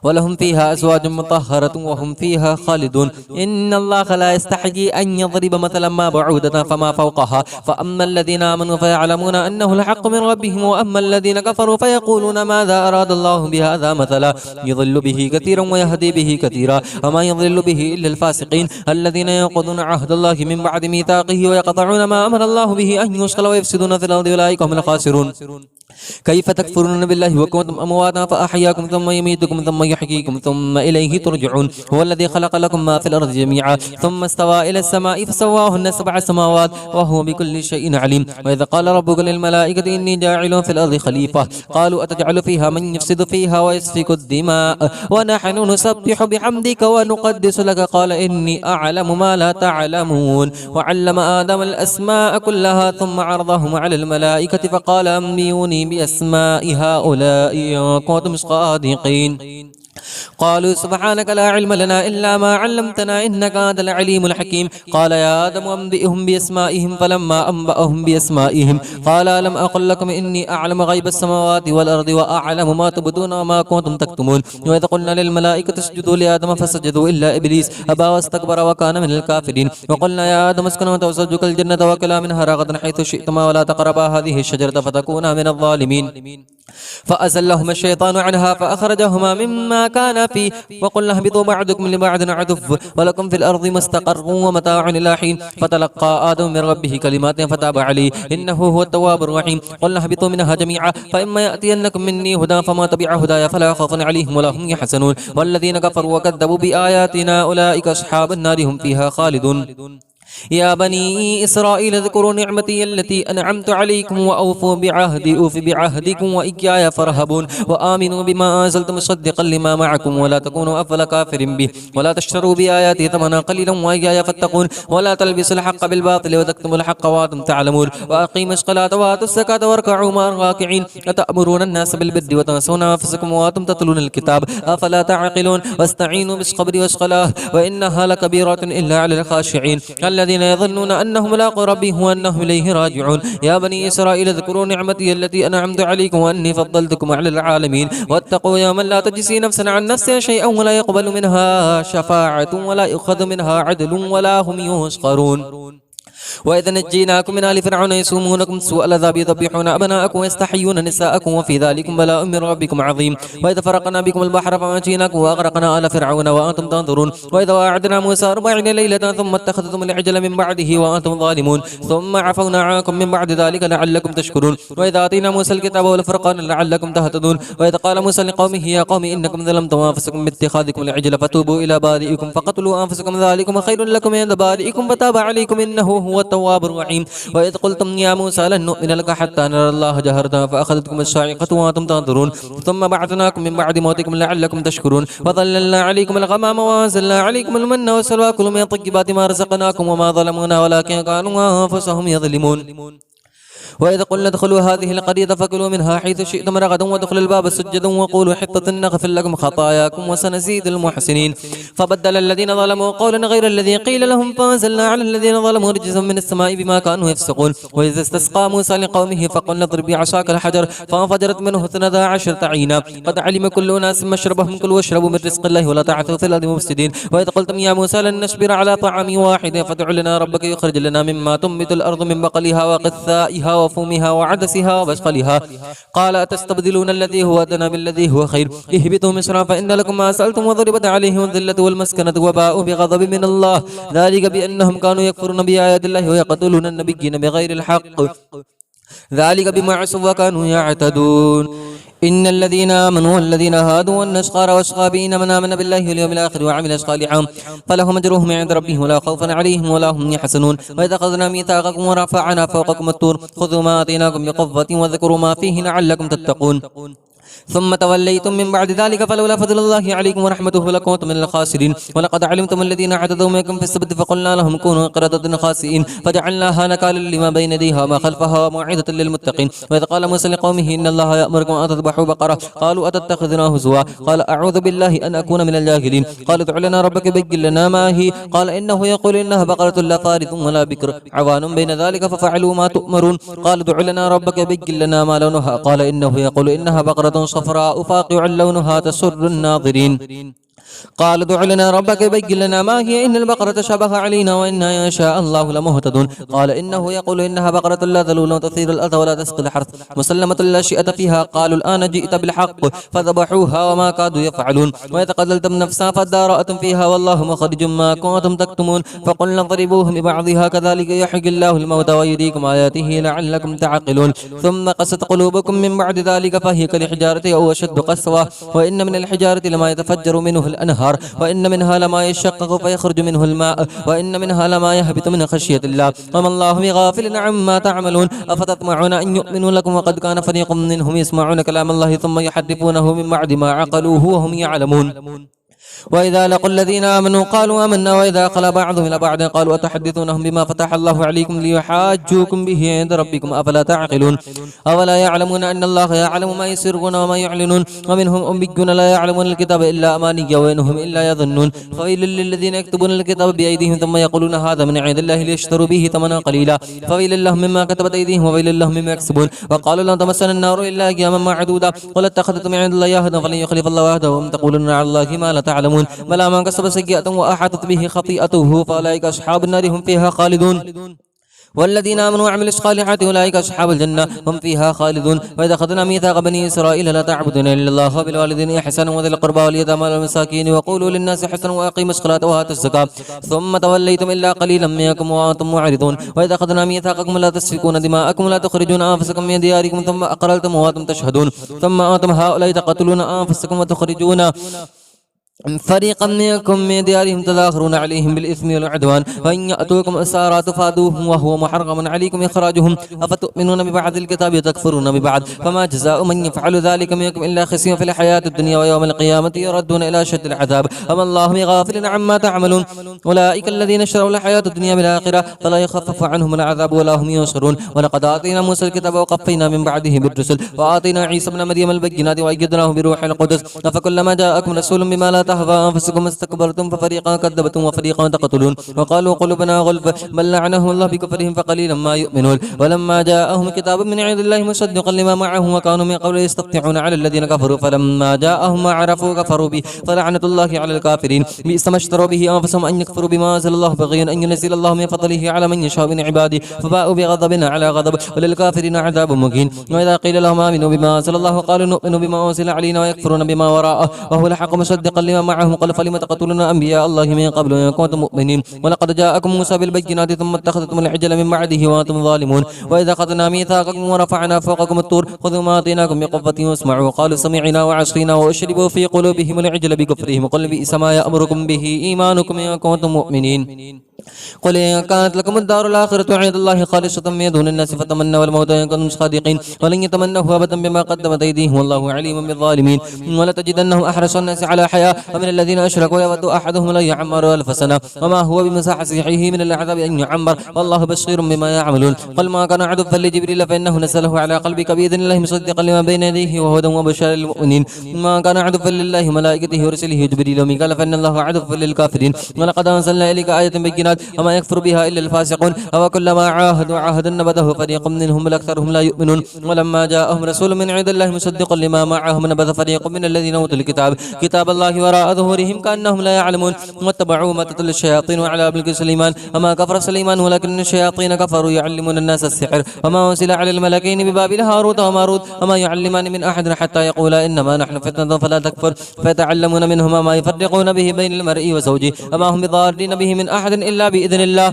ولهم فيها أزواج مطهرة وهم فيها خالدون. إن الله لا يستحيي أن يضرب مثلا ما بعودة فما فوقها فأما الذين آمنوا فيعلمون أنه الحق من ربهم وأما الذين كفروا فيقولون ماذا أراد الله بهذا مثلا يضل به كثيرا ويهدي به كثيرا وما يضل به إلا الفاسقين الذين ينقضون عهد الله من بعد ميثاقه ويقطعون ما أمر الله به أن يوصل ويفسدون في الأرض أولئك هم الخاسرون. كيف تكفرون بالله وكنتم أمواتا فأحياكم ثم يميتكم ثم يحييكم ثم إليه ترجعون. هو الذي خلق لكم ما في الأرض جميعا ثم استوى إلى السماء فسواهن 7 سماوات وهو بكل شيء عليم. وإذا قال ربك للملائكة إني جاعل في الأرض خليفة قالوا أتجعل فيها من يفسد فيها ويسفك الدماء ونحن نسبح بحمدك ونقدس لك قال إني أعلم ما لا تعلمون. وعلم آدم الأسماء كلها ثم عرضهم على الملائكة فقال أنبئوني بأسماء هؤلاء إن كنتم صادقين قالوا سبحانك لا علم لنا إلا ما علمتنا إنك أنت العليم الحكيم. قال يا آدم أنبئهم بأسمائهم فلما أنبأهم بأسمائهم قال ألم أقل لكم إني أعلم غيب السماوات والأرض وأعلم ما تبدون وما كنتم تكتمون. وإذا قلنا للملائكة اسجدوا لآدم فسجدوا إلا إبليس أبى واستكبر وكان من الكافرين. وقلنا يا آدم اسكن أنت وزوجك الجنة وكلا منها رغدا حيث شئتما ولا تقربا هذه الشجرة فتكونا من الظالمين. فأزلهما الشيطان عنها فأخرجهما مما كان فيه وقلنا اهبطوا بعضكم لبعض عدو ولكم في الأرض مستقر ومتاع إلى حين. فتلقى آدم من ربه كلمات فتاب عليه إنه هو التواب الرحيم. قلنا اهبطوا منها جميعا فإما يأتينكم مني هدى فما تبع هدايا فلا خوف عليهم ولا هم يحزنون. والذين كفروا وكذبوا بآياتنا أولئك أصحاب النار هم فيها خالدون. يا بني إسرائيل اذكروا نعمتي التي أنعمت عليكم وأوفوا بعهدي أوف بعهدكم وإياي فارهبون وآمنوا بما أنزلت مصدقا لما معكم ولا تكونوا أول كافر به ولا تشتروا بآياتي ثمنا قليلا وإياي فاتقون ولا تلبسوا الحق بالباطل وتكتموا الحق وأنتم تعلمون وأقيموا الصلاة وآتوا الزكاة واركعوا مع الراكعين أتأمرون الناس بالبر وتنسون أنفسكم وأنتم تتلون الكتاب أفلا تعقلون واستعينوا بالصبر والصلاة وإنها لكبيرة إلا على الخاشعين الذين يظنون أنهم ملاقو ربهم وأنهم إليه راجعون يا بني إسرائيل اذكروا نعمتي التي أنعمت عليكم وأني فضلتكم على العالمين واتقوا يوما لا تجزي نفس عن نفس شيئا ولا يقبل منها شفاعة ولا يؤخذ منها عدل ولا هم ينصرون وإذا نجيناكم من آل فرعون يسومونكم سوء العذاب يذبحون أبناءكم ويستحيون نساءكم وفي ذلكم بلاء من ربكم عظيم وإذا فرقنا بكم البحر فنجيناكم وأغرقنا آل فرعون وأنتم تنظرون وإذا وعدنا موسى 40 ليلة ثم اتخذتم العجل من بعده وأنتم ظالمون ثم عفونا عنكم من بعد ذلك لعلكم تشكرون وإذا آتينا موسى الكتاب والفرقان لعلكم تهتدون وإذا قال موسى لقومه يا قوم إنكم ظلمتم أنفسكم باتخاذكم العجل فتوبوا إلى بارئكم فقتلوا أنفسكم ذلكم خير لكم عند بارئكم فتاب عليكم إنه هو التواب الرحيم وإذ قلتم يا موسى لن نؤمن لك حتى نرى الله جهرة فأخذتكم الصاعقة وأنتم تنظرون ثم بعثناكم من بعد موتكم لعلكم تشكرون وظللنا عليكم الغمام وأنزلنا عليكم المن والسلوى كلوا من طيبات ما رزقناكم وما ظلمونا ولكن كانوا أنفسهم يظلمون وإذا قلنا ادخلوا هذه القرية فكلوا منها حيث شئتم رغدا وادخلوا الباب سجدا وقولوا حطة نغفر لكم خطاياكم وسنزيد المحسنين فبدل الذين ظلموا قولا غير الذي قيل لهم فأنزلنا على الذين ظلموا رجزا من السماء بما كانوا يفسقون وإذا استسقى موسى لقومه فقلنا اضرب بعصاك الحجر فانفجرت منه 12 عينا قد علم كل أناس مشربهم كلوا واشربوا من رزق الله ولا تعثوا في الأرض مفسدين وإذا قلتم يا موسى لن نصبر على طعام واحد فادع لنا ربك يخرج لنا مما تنبت الأرض من بقلها وقثائها وفومها وعدسها وبصلها قال أتستبدلون الذي هو أدنى بالذي هو خير اهبطوا مصرا فإن لكم ما سألتم وضربت عليهم الذلة والمسكنة وباءوا بغضب من الله ذلك بأنهم كانوا يكفرون بآيات الله ويقتلون النبيين بغير الحق ذلك بما عصوا وكانوا يعتدون إن الذين آمنوا والذين هادوا والنصارى والصابئين من آمن بالله واليوم الآخر وعمل صالحا فلهم أجرهم عند ربهم ولا خوف عليهم ولا هم يحزنون وإذا أخذنا ميثاقكم ورفعنا فوقكم الطور خذوا ما آتيناكم بقوة وذكروا ما فيه لعلكم تتقون ثم توليتم من بعد ذلك فلولا فضل الله عليكم ورحمته لكنتم من الخاسرين ولقد علمتم الذين اعتدوا منكم في السبت فقلنا لهم كونوا قردة خاسئين فجعلناها نكالا لما بين يديها وما خلفها وموعظة للمتقين وإذ قال موسى لقومه إن الله يأمركم أن تذبحوا بقرة قالوا أتتخذنا هزوا قال أعوذ بالله أن أكون من الجاهلين قال ادع لنا ربك بين لنا ما هي قال إنه يقول إنها بقرة لا فارث ولا بكر عوان بين ذلك ففعلوا ما تؤمرون قال ادع لنا ربك بين لنا ما لونها قال إنه يقول إنها بقرة صفراء فاقع لونها تسر الناظرين قال ادع لنا ربك بين لنا ما هي إن البقرة شبه علينا وإنا إن شاء الله لمهتدون قال إنه يقول إنها بقرة لا ذلول تثير الأرض ولا تسقي الحرث مسلمة لا شيئة فيها قالوا الآن جئت بالحق فذبحوها وما كادوا يفعلون وإذا قتلتم نفسا فادارأتم فيها والله مخرج ما كنتم تكتمون فقلنا اضربوهم ببعضها كذلك يحيي الله الموتى ويريكم آياته لعلكم تعقلون ثم قست قلوبكم من بعد ذلك فهي كالحجارة أو أشد قسوة وإن من الحجارة لما يتفجر منه الأنهار وإن منها لما يشقق فيخرج منه الماء وإن منها لما يهبط من خشية الله وما الله بغافل عما تعملون أفتطمعون أن يؤمنوا لكم وقد كان فريق منهم يسمعون كلام الله ثم يحرفونه من بعد ما عقلوه وهم يعلمون وإذا لقوا الذين آمنوا قالوا آمنا وإذا خلا بعضهم إلى بعض قالوا أتحدثونهم بما فتح الله عليكم ليحاجوكم به عند ربكم أفلا تعقلون أولا يعلمون أن الله يعلم ما يسرون وما يعلنون ومنهم أميون لا يعلمون الكتاب إلا أماني وإنهم إلا يظنون فويل للذين يكتبون الكتاب بأيديهم ثم يقولون هذا من عند الله ليشتروا به ثمنا قليلا فويل لهم مما كتبت أيديهم وويل لهم مما يكسبون وقالوا لن تمسنا النار إلا أياما معدودة قل اتخذتم عند الله عهدا فلن يخلف الله عهده وهم تقولون على الله ما لا تعلمون بلى من كسب سيئة وأحاطت به خطيئته فأولئك أصحاب النار هم فيها خالدون والذين آمنوا وعملوا الصالحات أولئك أصحاب الجنة هم فيها خالدون وإذا أخذنا ميثاق بني إسرائيل لا تعبدون إلا الله وبالوالدين إحسانا وذي القربى واليتامى والمساكين وقولوا للناس حسنا وأقيموا الصلاة وآتوا الزكاة ثم توليتم إلا قليلا منكم وأنتم معرضون وإذا أخذنا ميثاقكم لا تسفكون دماءكم ولا تخرجون أنفسكم من دياركم ثم أقررتم وأنتم تشهدون ثم أنتم هؤلاء تقتلون أنفسكم وتخرجون فريقا منكم من ديارهم تظاهرون عليهم بالإثم والعدوان وإن يأتوكم أسارى تفادوهم وهو محرم عليكم إخراجهم أفتؤمنون ببعض الكتاب وتكفرون ببعض فما جزاء من يفعل ذلك منكم إلا خزي في الحياة الدنيا ويوم القيامة يردون إلى شد العذاب وما الله بغافل عما تعملون أولئك الذين اشتروا الحياة الدنيا بالآخرة فلا يخفف عنهم العذاب ولا هم ينصرون ولقد آتينا موسى الكتاب وقفينا من بعده بالرسل وآتينا عيسى ابن مريم البينات وأيدناه بروح القدس أفكلما جاءكم رسول بما لا تهوى أنفسكم استكبرتم ففريقا كذبتم وفريقا تقتلون وقالوا قلوبنا غلف بل لعنهم الله بكفرهم فقليلا ما يؤمنون ولما جاءهم كتاب من عند الله مصدقا لما معهم وكانوا من قبل يستفتحون على الذين كفروا فلما جاءهم ما عرفوا كفروا به فلعنة الله على الكافرين بئس ما اشتروا به أنفسهم أن يكفروا بما أنزل الله بغيا أن ينزل الله من فضله على من يشاء من عباده فباءوا بغضب على غضب وللكافرين عذاب مهين وإذا قيل لهم آمنوا بما أنزل الله قالوا نؤمن بما أنزل علينا ويكفرون بما وراءه وهو الحق مصدقا لما معهم قال فلم تقتلون أنبياء الله من قبل إن كنتم مؤمنين ولقد جاءكم موسى بالبينات ثم اتخذتم العجل من بعده وأنتم ظالمون وإذا أخذنا ميثاقكم ورفعنا فوقكم الطور خذوا ما آتيناكم بقوة واسمعوا قالوا سمعنا وعصينا وأشربوا في قلوبهم العجل بكفرهم قل بئس ما يأمركم به إيمانكم إن كنتم مؤمنين قل إن كانت لكم الدار الآخرة عند الله خالصة من دون الناس فتمنوا الموت إن كنتم صادقين ولن يتمنوه أبدا بما قدمت أيديهم والله عليم بالظالمين ولتجدنهم أحرص الناس على حياة ومن الذين أشركوا يود أحدهم لن يعمر 1000 سنة وما هو بمزحزحه من العذاب أن يعمر والله بصير بما يعملون قل ما كان عدوا لجبريل فإنه نزله على قلبك بإذن الله مصدقا لما بين يديه وهدى وبشرى للمؤمنين ما كان عدوا لله وملائكته ورسله جبريل وميكال فإن الله عدو للكافرين ولقد أنزلنا إليك آية بينات وما يكفر بها إلا الفاسقون أو كلما عاهدوا عهدا نبذه فريق منهم بل أكثرهم لا يؤمنون ولما جاءهم رسول من عند الله مصدقا لما معهم نبذ فريق من الذين أوتوا الكتاب كتاب الله وراء ظهورهم كأنهم لا يعلمون واتبعوا ما تتلو الشياطين على ملك سليمان وما كفر سليمان ولكن الشياطين كفروا يعلمون الناس السحر وما أنزل على الملكين ببابل هاروت وماروت وما يعلمان من أحد حتى يقولا إنما نحن فتنة فلا تكفر فيتعلمون منهما ما يفرقون به بين المرء وزوجه وما هم بضارين به من أحد إلا بإذن الله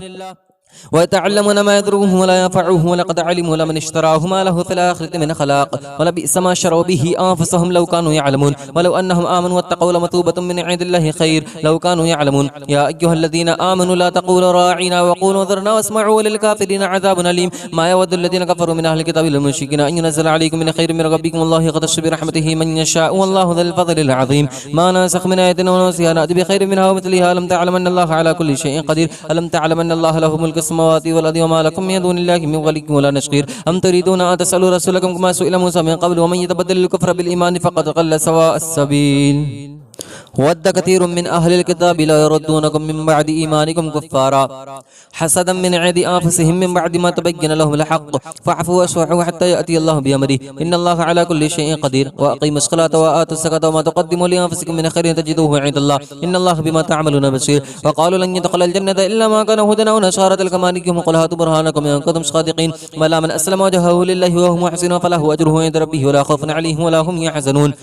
ويتعلمون ما يضرهم ولا ينفعهم ولقد علموا لمن اشتراه ما له في الآخرة من خلاق ولبئس ما شروا به أنفسهم لو كانوا يعلمون ولو أنهم آمنوا واتقوا لمثوبة من عند الله خير لو كانوا يعلمون يا أيها الذين آمنوا لا تقولوا راعينا وقولوا انظرنا واسمعوا وللكافرين عذاب أليم ما يود الذين كفروا من أهل الكتاب للمشركين أن ينزل عليكم من خير من ربكم والله يختص برحمته من يشاء والله ذو الفضل العظيم ما ناسخ من آية وننسها نأتي بخير منها ومثلها ألم تعلم أن الله على كل شيء قدير ألم تعلم أن الله له ملك السماوات والأرض وما لكم من دون الله من ولي ولا نصير أم تريدون أن تسألوا رسولكم كما سئل موسى من قبل ومن يتبدل الكفر بالإيمان فقد ضل سواء السبيل ود كثير من أهل الكتاب لا يردونكم من بعد إيمانكم كفارا حسدا من عند أنفسهم من بعد ما تبين لهم الحق فاعفوا واصفحوا حتى يأتي الله بأمره إن الله على كل شيء قدير وأقيموا الصلاة وآتوا الزكاة وما تقدموا لأنفسكم من خير تجدوه عند الله إن الله بما تعملون بصير وقالوا لن يدخل الجنة إلا ما كان هدى أو نصارى تلك أمانيكم قل هاتوا برهانكم إن كنتم صادقين بلى من أسلم وجهه لله وهو محسن فله أجره عند ربه ولا خوف عليهم ولا هم يحزنون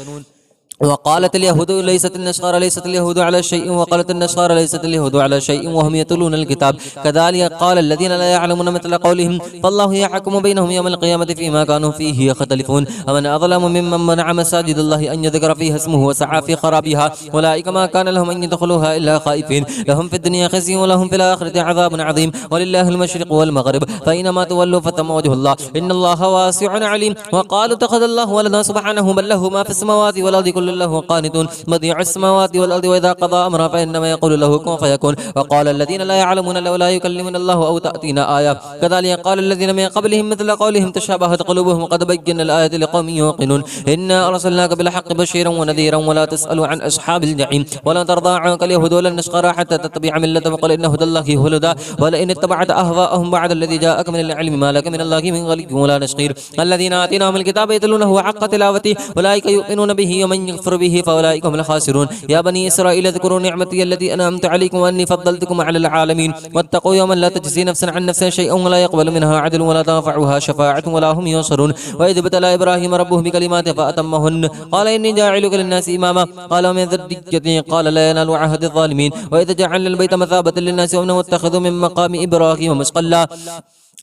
وقالت اليهود ليست اليهود على شيء وقالت النصارى ليست اليهود على شيء وهم يتلون الكتاب كذلك قال الذين لا يعلمون مثل قولهم فالله يحكم بينهم يوم القيامة فيما كانوا فيه يختلفون ومن أظلم ممن منع مساجد الله أن يذكر فيها اسمه وسعى في خرابها أولئك ما كان لهم أن يدخلوها إلا خائفين لهم في الدنيا خزي ولهم في الآخرة عذاب عظيم ولله المشرق والمغرب فإنما تولوا فتم وجه الله إن الله واسع عليم وقالوا اتخذ الله ولدا سبحانه بل له ما في السماوات والأرض كل له قانتون بديع السماوات والأرض وإذا قضى أمرا فإنما يقول له كن فيكون وقال الذين لا يعلمون لولا يكلمنا الله أو تأتينا آية كذلك قال الذين من قبلهم مثل قولهم تشابهت قلوبهم وقد بينا الآية لقوم يوقنون إنا أرسلناك بالحق بشيرا ونذيرا ولا تسأل عن أصحاب الجحيم ولا ترضى عنك اليهود ولا النصارى حتى تتبع ملتهم قل إن هدى الله هو الهدى ولئن اتبعت أهواءهم بعد الذي جاءك من العلم ما لك من الله من ولي ولا نصير الذين آتيناهم الكتاب يتلونه حق تلاوته أولئك يؤمنون به ومن يكفر به فأولئك هم الخاسرون يا بني إسرائيل اذكروا نعمتي التي أنعمت عليكم وأني فضلتكم على العالمين واتقوا يوما لا تجزي نفس عن نفس شيئا ولا يقبل منها عدل ولا تنفعها شفاعة ولا هم ينصرون وإذ ابتلى إبراهيم ربه بكلمات فأتمهن قال إني جاعلك للناس إماما قال ومن ذريتي قال لا ينال عهد الظالمين وإذ جعلنا البيت مثابة للناس وأمنا واتخذوا من مقام إبراهيم مصلى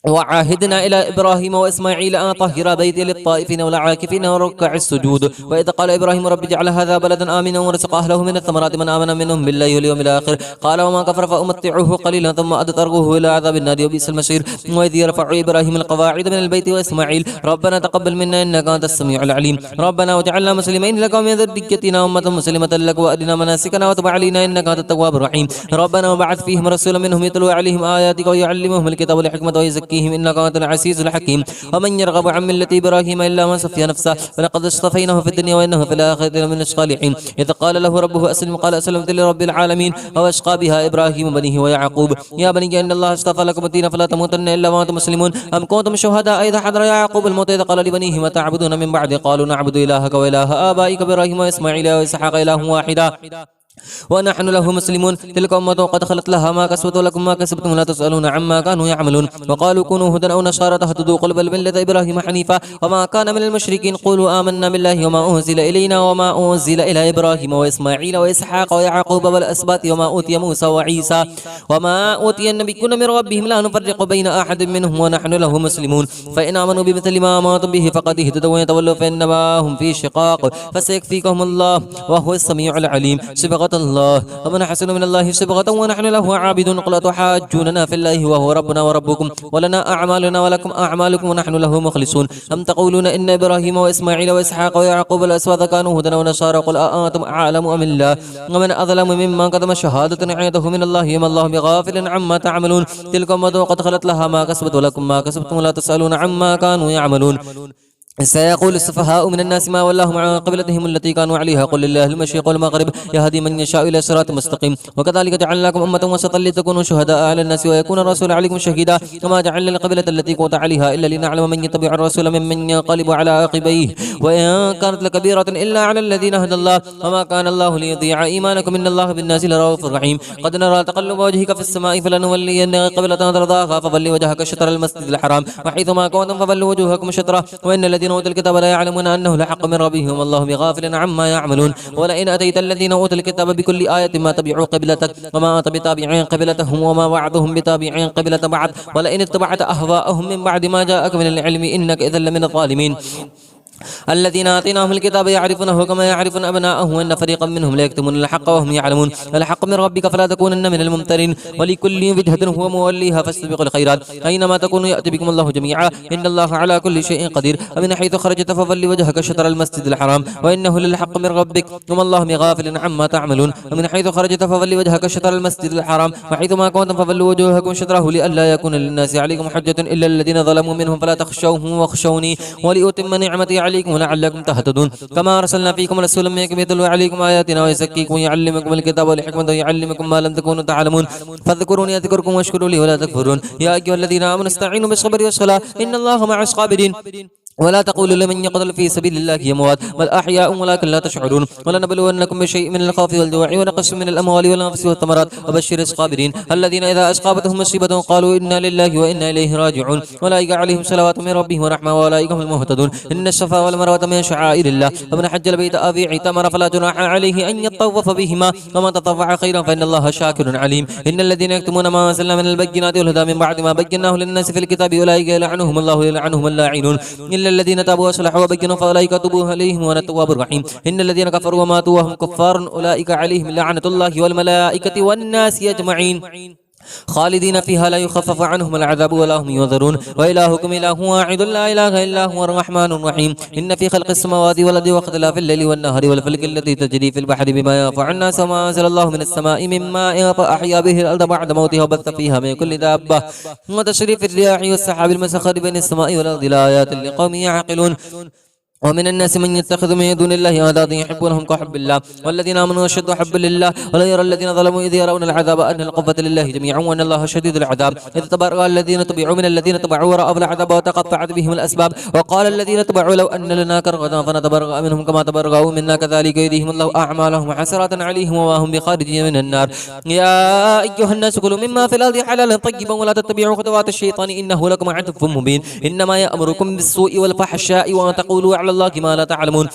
وعاهدنا إلى إبراهيم وإسماعيل أن طهر بيتي للطائفين والعاكفين وركع السجود. وإذ قال إبراهيم رب اجعل هذا بلدا آمنا وارزق أهله من الثمرات من آمن منهم بالله واليوم الآخر قال وما كفر فأمتعه قليلا ثم أضطره إلى عذاب النار وبئس المصير. وإذ يرفع إبراهيم القواعد من البيت وإسماعيل ربنا تقبل منا إنك أنت السميع العليم ربنا واجعلنا مسلمين لك ومن ذريتنا أمة مسلمة لك وأرنا مناسكنا وتب علينا إنك أنت التواب الرحيم ربنا وبعث فيهم رسولا منهم يتلو عليهم آياتك ويعلمهم الكتاب والحكمة ويزكيهم إنك أنت العزيز الحكيم. ومن يرغب عن ملة إبراهيم إلا من صفي نفسه فلقد اصطفيناه في الدنيا وإنه في الآخرة لمن الصالحين. إذ قال له ربه أسلم قال أسلمت لرب العالمين وأشقى بها إبراهيم بنيه ويعقوب يا بني إن الله اصطفى لكم الدين فلا تموتن إلا وأنتم مسلمون. أم كنتم شهداء إذ حضر يعقوب الموت إذ قال لبنيه ما تعبدون من بعد قالوا نعبد إلهك وإله آبائك إبراهيم وإسماعيل وإسحاق إله واحدا ونحن له مسلمون تلك أمة قد خلت لها ما كسبت ولكم ما كسبتم لا تسألون عما كانوا يعملون. وقالوا كونوا هدى أو نصارى تهتدوا قل بل ملة إبراهيم حنيفا وما كان من المشركين قولوا آمنا بالله وما أنزل إلينا وما أنزل إلى إبراهيم وإسماعيل وإسحاق ويعقوب والأسباط وما أوتي موسى وعيسى وما أوتي النبيون من ربهم لا نفرق بين أحد منهم ونحن له مسلمون. فإن آمنوا بمثل ما آمنتم به فقد اهتدوا ويتولوا فإنما هم في شقاق فسيكفيكهم الله وهو السميع العليم. صبغة الله ومن أحسن من الله صبغة ونحن له عابدون. قل أتحاجوننا في الله وهو ربنا وربكم ولنا أعمالنا ولكم أعمالكم ونحن له مخلصون. أم تقولون إن إبراهيم وإسماعيل وإسحاق ويعقوب الأسباط كانوا هدى ونصارى قل أأنتم أعلم أم الله ومن أظلم ممن كتم شهادة عنده من الله وما الله بغافل عما تعملون. تلك أمة قد خلت لها ما كسبت ولكم ما كسبتم ولا تسألون عما كانوا يعملون. سيقول السفهاء من الناس ما ولاهم عن قبلتهم التي كانوا عليها قل لله المشرق والمغرب يهدي من يشاء الى صراط مستقيم. وكذلك جعلناكم امه وسطا لتكونوا شهداء على الناس ويكون الرسول عليكم شهيدا وما جعلنا القبلة التي كنت عليها الا لنعلم من يتبع الرسول ممن ينقلب على عقبيه وان كانت لكبيرة الا على الذين هدى الله وما كان الله ليضيع ايمانكم ان الله بالناس لرؤوف رحيم. قد نرى تقلب وجهك في السماء فلنولينك قبلة ترضاها فول وجهك شطر المسجد الحرام وحيثما كنتم فولوا وجوهكم شطره وان الذين اوتوا الكتاب لا يعلمون انه لحق من ربهم والله بغافل عما يعملون. ولئن اتيت الذين اوتوا الكتاب بكل آية ما تبعوا قبلتك وما انت بتابع قبلتهم وما بعضهم بتابع قبلة بعض ولئن اتبعت اهواءهم من بعد ما جاءك من العلم انك اذا لمن الظالمين. الذين آتيناهم الكتاب يعرفونه كما يعرفون أبناءهم وإن فريقا منهم ليكتمون الحق وهم يعلمون. الحق من ربك فلا تكونن من الممترين ولكل وجهة هو موليها فاستبقوا الخيرات أينما تكونوا يأتي بكم الله جميعا إن الله على كل شيء قدير. ومن حيث خرجت فول وجهك شطر المسجد الحرام وإنه للحق من ربك وما الله بغافل عما تعملون. ومن حيث خرجت فول وجهك شطر المسجد الحرام وحيث ما كنتم فولوا وجوهكم شطره لئلا يكون للناس عليكم حجة إلا الذين ظلموا منهم فلا تخشوهم واخشوني ولأتم نعمتي عليكم ولعلكم تهتدون. كما أرسلنا فيكم رسولا منكم يتلو عليكم آياتنا ويزكيكم ويعلمكم الكتاب والحكمة ويعلمكم ما لم تكونوا تعلمون فاذكروني أذكركم واشكروا لي ولا تكفرون. يا أيها الذين آمنوا استعينوا بالصبر والصلاة إن الله مع الصابرين. ولا تقولوا لمن يقتل في سبيل الله أموات بل أحياء ولكن لا تشعرون. ولنبلونكم بشيء من الخوف والجوع ونقص من الأموال والأنفس والثمرات وبشر الصابرين الذين إذا أصابتهم مصيبة قالوا إنا لله وإنا إليه راجعون. أولئك عليهم صلوات من ربهم ورحمة وأولئك هم المهتدون. إن الصفا والمروة من شعائر الله ومن حج البيت أو اعتمر فلا جناح عليه أن يطوف بهما ومن تطوع خيرا فإن الله شاكر عليم. إن الذين يكتمون ما أنزلنا من البينات والهدى من بعد ما بيناه للناس في الكتاب أولئك يلعنهم الله يلعنهم اللاعنون إلا الذين تابوا وصلحوا وبينوا فأولئك تبوا عليهم وأنا التواب الرحيم. إن الذين كفروا وماتوا وهم كفار أولئك عليهم لعنة الله والملائكة والناس أجمعين خالدين فيها لا يخفف عنهم العذاب ولا هم ينظرون. وإلهكم إله واحد لا إله إلا هو الرحمن الرحيم. إن في خلق السماوات والأرض واختلاف الليل والنهار والفلك التي تجري في البحر بما ينفع الناس وما أنزل الله من السماء من ماء فأحيا به الأرض بعد موتها وبث فيها من كل دابة وتصريف الرياح والسحاب المسخر بين السماء والأرض لآيات لقوم يعقلون. ومن الناس من يتخذ من دون الله أندادا يحبونهم كحب الله والذين آمنوا أشد حبا لله ولا يرى الذين ظلموا إذ يرون العذاب أن القوة لله جميعا وأن الله شديد العذاب. إذ تبرأ الذين تبعوا من الذين تبعوا ورأوا العذاب وتقطعت بهم الأسباب وقال الذين تبعوا لو أن لنا كرة فنتبرأ منهم كما تبرأوا منا كذلك يريهم الله أعمالهم حسرات عليهم وما هم بخارجين من النار. يا أيها الناس كلوا مما في الأرض حلالا طيبا ولا تتبعوا خطوات الشيطان إنه لكم عدو مبين. إنما يأمركم بالسوء والفحشاء وأن تقولوا على الله ما لا تعلمون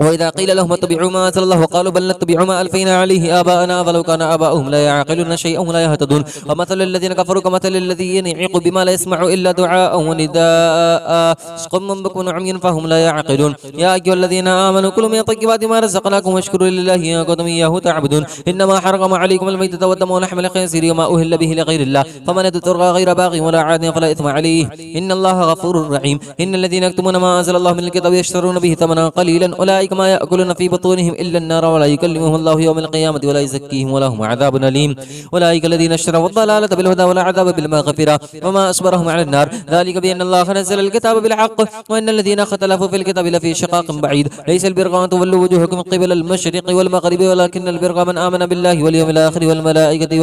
وإذا قيل لهم اتبعوا ما أنزل الله قالوا بل نتبع ما ألفينا عليه آباءنا ولو كان آباؤهم لا يعقلون شيئا ولا يهتدون ومثل الذين كفروا كمثل الذي ينعق بما لا يسمع إلا دعاء ونداء صم بكم عمي فهم لا يعقلون يا أيها الذين آمنوا كلوا من طيبات ما رزقناكم واشكروا لله إن كنتم إياه تعبدون إنما حرم عليكم الميتة والدم ولحم الخنزير وما أهل به لغير الله فمن اضطر غير باغ ولا عاد فلا إثم عليه إن الله غفور رحيم إن الذين يكتمون ما أنزل الله من الكتاب يشترون به ثمنا قليلا أولئك ما يأكلون في بطونهم إلا النار ولا يكلمهم الله يوم القيامة ولا يزكيهم ولهم عذاب أليم أولئك الذين اشتروا الضلالة بالهدى والعذاب بالمغفرة وما أصبرهم على النار ذلك بأن الله نزل الكتاب بالحق وإن الذين اختلفوا في الكتاب لفي شقاق بعيد ليس البر أن تولوا وجوهكم قبل المشرق والمغرب ولكن البر من آمن بالله واليوم الآخر والملائكة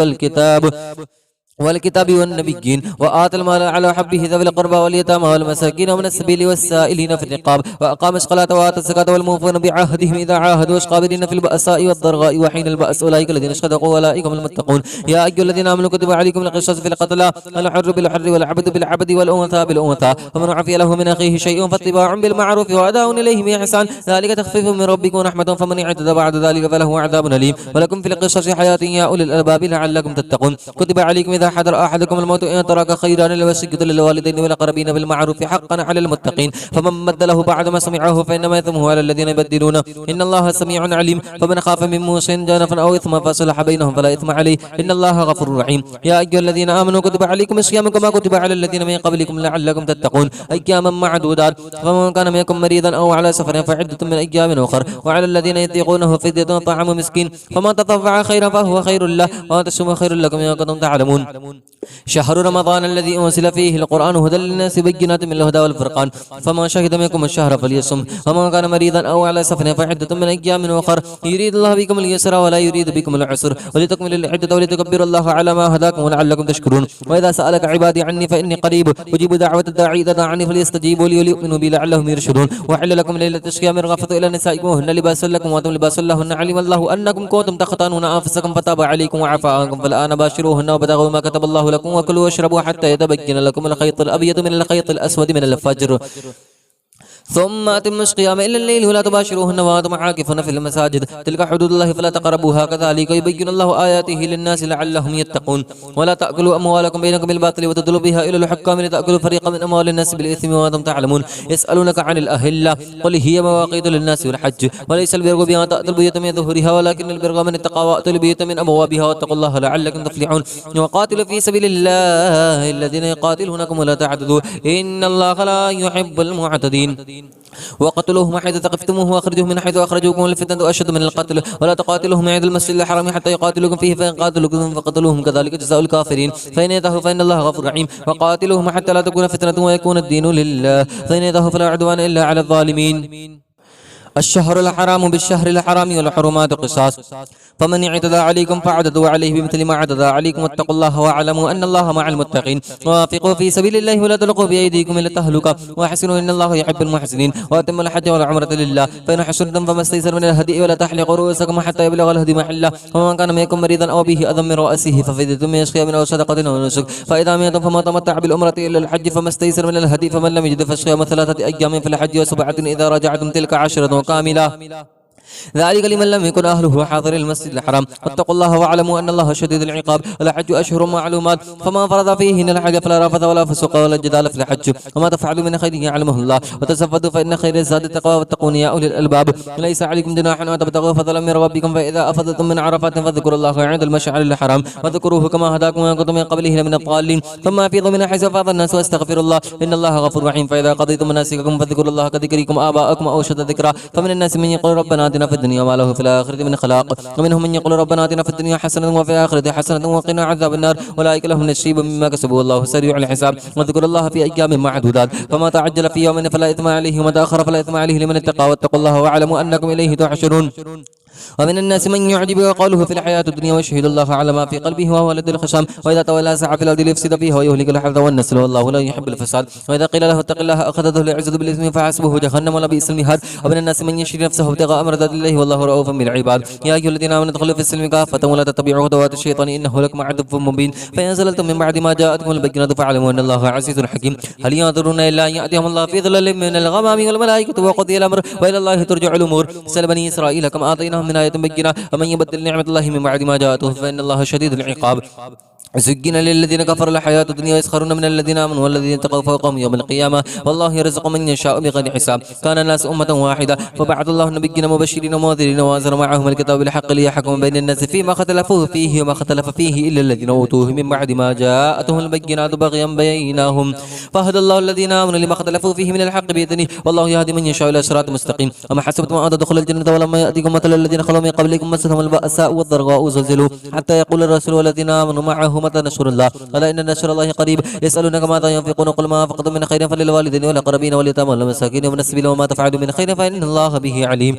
والكتاب والنبيين وآتى المال على حبه ذوي القربى واليتامى والمساكين ومن السبيل والسائلين في الرقاب وأقام الصلاة وآتى الزكاة والموفون بعهدهم إذا عاهدوا والصابرين في البأساء والضراء وحين البأس أولئك الذين صدقوا أولئك هم المتقون يا أيها الذين آمنوا كتب عليكم القصاص في القتلى الحر بالحر والعبد بالعبد والأنثى بالأنثى ومن عفي له من أخيه شيء فاتباع بالمعروف وأداء إليه بإحسان ذلك تخفيف من ربكم ورحمة فمن اعتدى بعد ذلك فله عذاب أليم ولكم في القصص حياة يا أولي الألباب لعلكم تتقون كتب عليكم إذا حضر أحدكم الموت إن ترك خيرا الوصية للوالدين والأقربين بالمعروف حقا على المتقين فمن بدله بعد ما سمعه فإنما إثمه على الذين يبدلونه إن الله سميع عليم فمن خاف من موص جنفا أو إثما فصلح بينهم فلا إثم عليه إن الله غفور رحيم يا أيها الذين آمنوا كتب عليكم الصيام كما كتب على الذين من قبلكم لعلكم تتقون أياما معدودات فمن كان منكم مريضا أو على سفر فعدة من أيام أخر وعلى الذين يطيقونه فدية طعام مسكين فمن تطوع خيرا فهو خير له وأن تصوموا خير لكم إن كنتم تعلمون شهر رمضان الذي أنزل فيه القرآن هدى للناس بينات من الهدى والفرقان فمن شهد منكم الشهر فليصم ومن كان مريضا أو على سفر فعدة من أيام أخر يريد الله بكم اليسر ولا يريد بكم العسر ولتكملوا العدة ولتكبروا الله على ما هداكم ولعلكم تشكرون وإذا سألك عبادي عني فإني قريب أجيب دعوة الداعي إذا دعاني فليستجيبوا لي وليؤمنوا بي لعلهم يرشدون وحل لكم ليلة الصيام الرفث إلى نسائكم وهن لباس لكم وأنتم لباس لهن علم الله أنكم كنتم تختانون أنفسكم فتاب عليكم وعفى عنكم فالآن باشروهن وابتغوا ما كتب الله لكم وكلوا واشربوا حتى يتبين لكم الخيط الأبيض من الخيط الأسود من الفجر ثم أتموا الصيام إلى الليل ولا تباشروهن وأنتم عاكفون في المساجد تلك حدود الله فلا تقربوها كذلك يبين الله آياته للناس لعلهم يتقون ولا تأكلوا أموالكم بينكم بالباطل وتدلوا بها إلى الحكام لتأكلوا فريقا من أموال الناس بالإثم وأنتم تعلمون يسألونك عن الأهلة قل هي مواقيت للناس والحج وليس البر بأن تأتوا البيوت من ظهورها ولكن البر من اتقى وأتوا البيوت من أبوابها واتقوا الله لعلكم تفلحون وقاتلوا في سبيل الله الذين يقاتلونكم ولا تعتدوا إن الله لا يحب المعتدين وقتلوهم حيث ثقفتموه واخرجوهم من حيث اخرجوكم الفتنة اشد من القتل ولا تقاتلوهم عند المسجد الحرام حتى يقاتلوكم فيه فان قاتلوكم فقتلوهم كذلك جزاء الكافرين فان ينتهوا فان الله غفور رحيم وقاتلوهم حتى لا تكون فتنة ويكون الدين لله فان ينتهوا فلا عدوان الا على الظالمين الشهر الحرام بالشهر الحرام والحرمات قصاص فمن اعتدى عليكم فاعتدوا عليه بمثل ما اعتدى عليكم واتقوا الله واعلموا ان الله مع المتقين وانفقوا في سبيل الله ولا تلقوا بايديكم الى التهلكه واحسنوا ان الله يحب المحسنين واتموا الحج والعمرة لله فان حصرتم فما استيسر من الهدي ولا تحلقوا رؤوسكم حتى يبلغ الهدي محله ومن كان منكم مريضا او به اذى من راسه ففدية من صيام او صدقة او نسك فاذا امنتم فما تمتع بالعمرة الى الحج فما استيسر من الهدي فمن لم يجد فصيام 3 أيام في الحج وسبعة اذا رجعتم تلك 10 كاملة ذلك لمن لم يكن أهله حاضر المسجد الحرام واتقوا الله واعلموا أن الله شديد العقاب الحج أشهر معلومات فما فرض فيهن الحج فلا رفث ولا فسوق ولا جدال في الحج وما تفعلوا من خير يعلمه الله وتزودوا فإن خير الزاد التقوى واتقون يا أولي الألباب ليس عليكم جناح أن تبتغوا فضلا من ربكم فإذا أفضتم من عرفات فاذكروا الله عند المشعر الحرام وذكروه كما هداكم وإن كنتم من قبله لمن الضالين ثم أفيضوا من حيث أفاض الناس واستغفروا الله إن الله غفور رحيم فإذا قضيتم مناسككم فاذكروا الله كذكركم آباءكم أو أشد ذكرا فمن الناس من يقول ربنا آتنا في الدنيا وما له في الآخرة من خلاق ومنهم من يقول ربنا آتنا في الدنيا حسنة وفي الآخرة حسنة وقنا عذاب النار أولئك لهم نصيب مما كسبوا والله سريع الحساب واذكروا الله في أيام معدودات فما تعجل في يوم فلا إثم عليه وما تأخر فلا إثم عليه لمن اتقى واتقوا الله واعلموا أنكم إليه تحشرون ومن الناس من يعجبك قوله في الحياة الدنيا ويشهد الله على ما في قلبه وهو لد الخصام وإذا تولى سعى في الأرض ليفسد فيها ويهلك الحرث والنسل والله لا يحب الفساد وإذا قيل له اتق الله أخذته العزة بالإثم فحسبه جهنم ولبئس المهاد ومن الناس من يشري نفسه ابتغاء مرضات الله والله رؤوف بالعباد يا أيها الذين آمنوا ادخلوا في السلم كافة ولا تتبعوا خطوات الشيطان إنه لكم عدو مبين فإن زللتم من بعد ما جاءتكم البينات فاعلموا أن الله عزيز حكيم هل ينظرون إلا أن يأتيهم الله في ظلال من الغمام والملائكة وقضي الأمر وإلى الله ترجع الأمور سل بني إسرائيل كما آتيناهم من آية بينة ومن يبدل نعمة الله من بعد ما جاءته فإن الله شديد العقاب زين للذين كفروا الحياة الدنيا يسخرون من الذين آمنوا والذين اتقوا فوقهم يوم القيامة والله يرزق من يشاء بغير حساب كان الناس أمة واحدة فبعث الله النبيين مبشرين ومنذرين وأنزل معهم الكتاب بالحق ليحكم بين الناس فيما اختلفوا فيه وما اختلف فيه إلا الذين أوتوه من بعد ما جاءتهم البينات بغيا بينهم فهدى الله الذين آمنوا لما اختلفوا فيه من الحق بإذنه والله يهدي من يشاء إلى صراط مستقيم أما حسبتم أن تدخلوا الجنة ولما يأتيكم مثل الذين خلوا من قبلكم مستهم البأساء والضراء زلزلوا حتى يقول الرسول والذين آمنوا معه متى نصر الله ألا إن نصر الله قريب يسألونك ماذا ينفقون قل ما أنفقتم من خير فللوالدين والأقربين واليتامى والمساكين ومن السبيل وما تفعلوا من خير فإن الله به عليم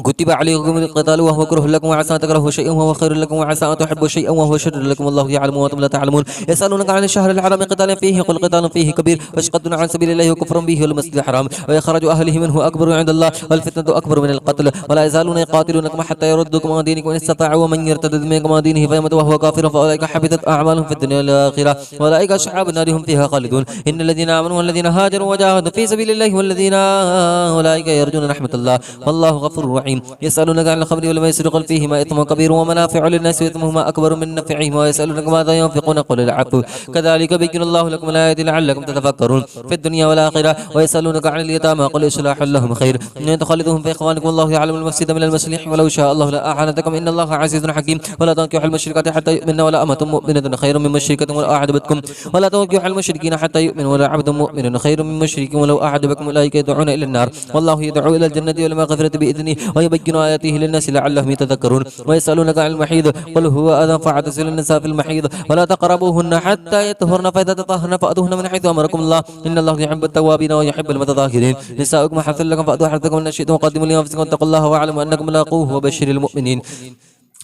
كتب عليكم القتال وهو كره لكم وعسى أن تكرهوا شيئا وهو خير لكم وعسى أن تحبوا شيئا وهو شر لكم والله يعلم وأنتم لا تعلمون يسألونك عن الشهر الحرام قتال فيه قل قتال فيه كبير وشقد عن سبيل الله وكفر به والمسجد الحرام ويخرج أهله منه أكبر عند الله والفتنة أكبر من القتل ولا يزالون يقاتلونكم حتى يردوكم عن دينكم إن استطاعوا ومن يرتد منكم عن دينه فيمت وهو كافر فأولئك حبطت أعمالهم في الدنيا والآخرة وأولئك أصحاب النار هم فيها خالدون إن الذين آمنوا والذين هاجروا وجاهدوا في سبيل الله والذين أولئك يرجون رحمة الله والله غفور رحيم يسألونك عن الخمر والميسر قل فيهما إثم كبير ومنافع للناس وإثمهما أكبر من نفعهما ويسألونك ماذا ينفقون قل العفو كذلك بين الله لكم الآيات لعلكم تتفكرون في الدنيا والآخرة ويسألونك عن اليتامى قل إصلاح لهم خير إن تخلدهم في إخوانكم والله يعلم المفسد من المصلح ولو شاء الله لأعانتكم إن الله عزيز حكيم ولا تنكحوا المشركات حتى يؤمن ولا أمة مؤمنة خير من مشركة ولو أعجبتكم ولا تنكحوا المشركين حتى يؤمن ولا عبد مؤمن خير من مشرك ولو أعجبكم أولئك يدعون إلى النار والله يدعو إلى الجنة والمغفرة بإذنه ويبين آياته للناس لعلهم يتذكرون ويسألونك عن المحيض قل هو أذى فاعتزلوا النساء في المحيض ولا تقربوهن حتى يطهرن فإذا تطهرن فأتوهن من حيث أمركم الله إن الله يحب التوابين ويحب المتطهرين نساؤكم حرث لكم فأتوا حرثكم إن شئتم وقدموا لأنفسكم واتقوا الله واعلموا أنكم ملاقوه وبشر المؤمنين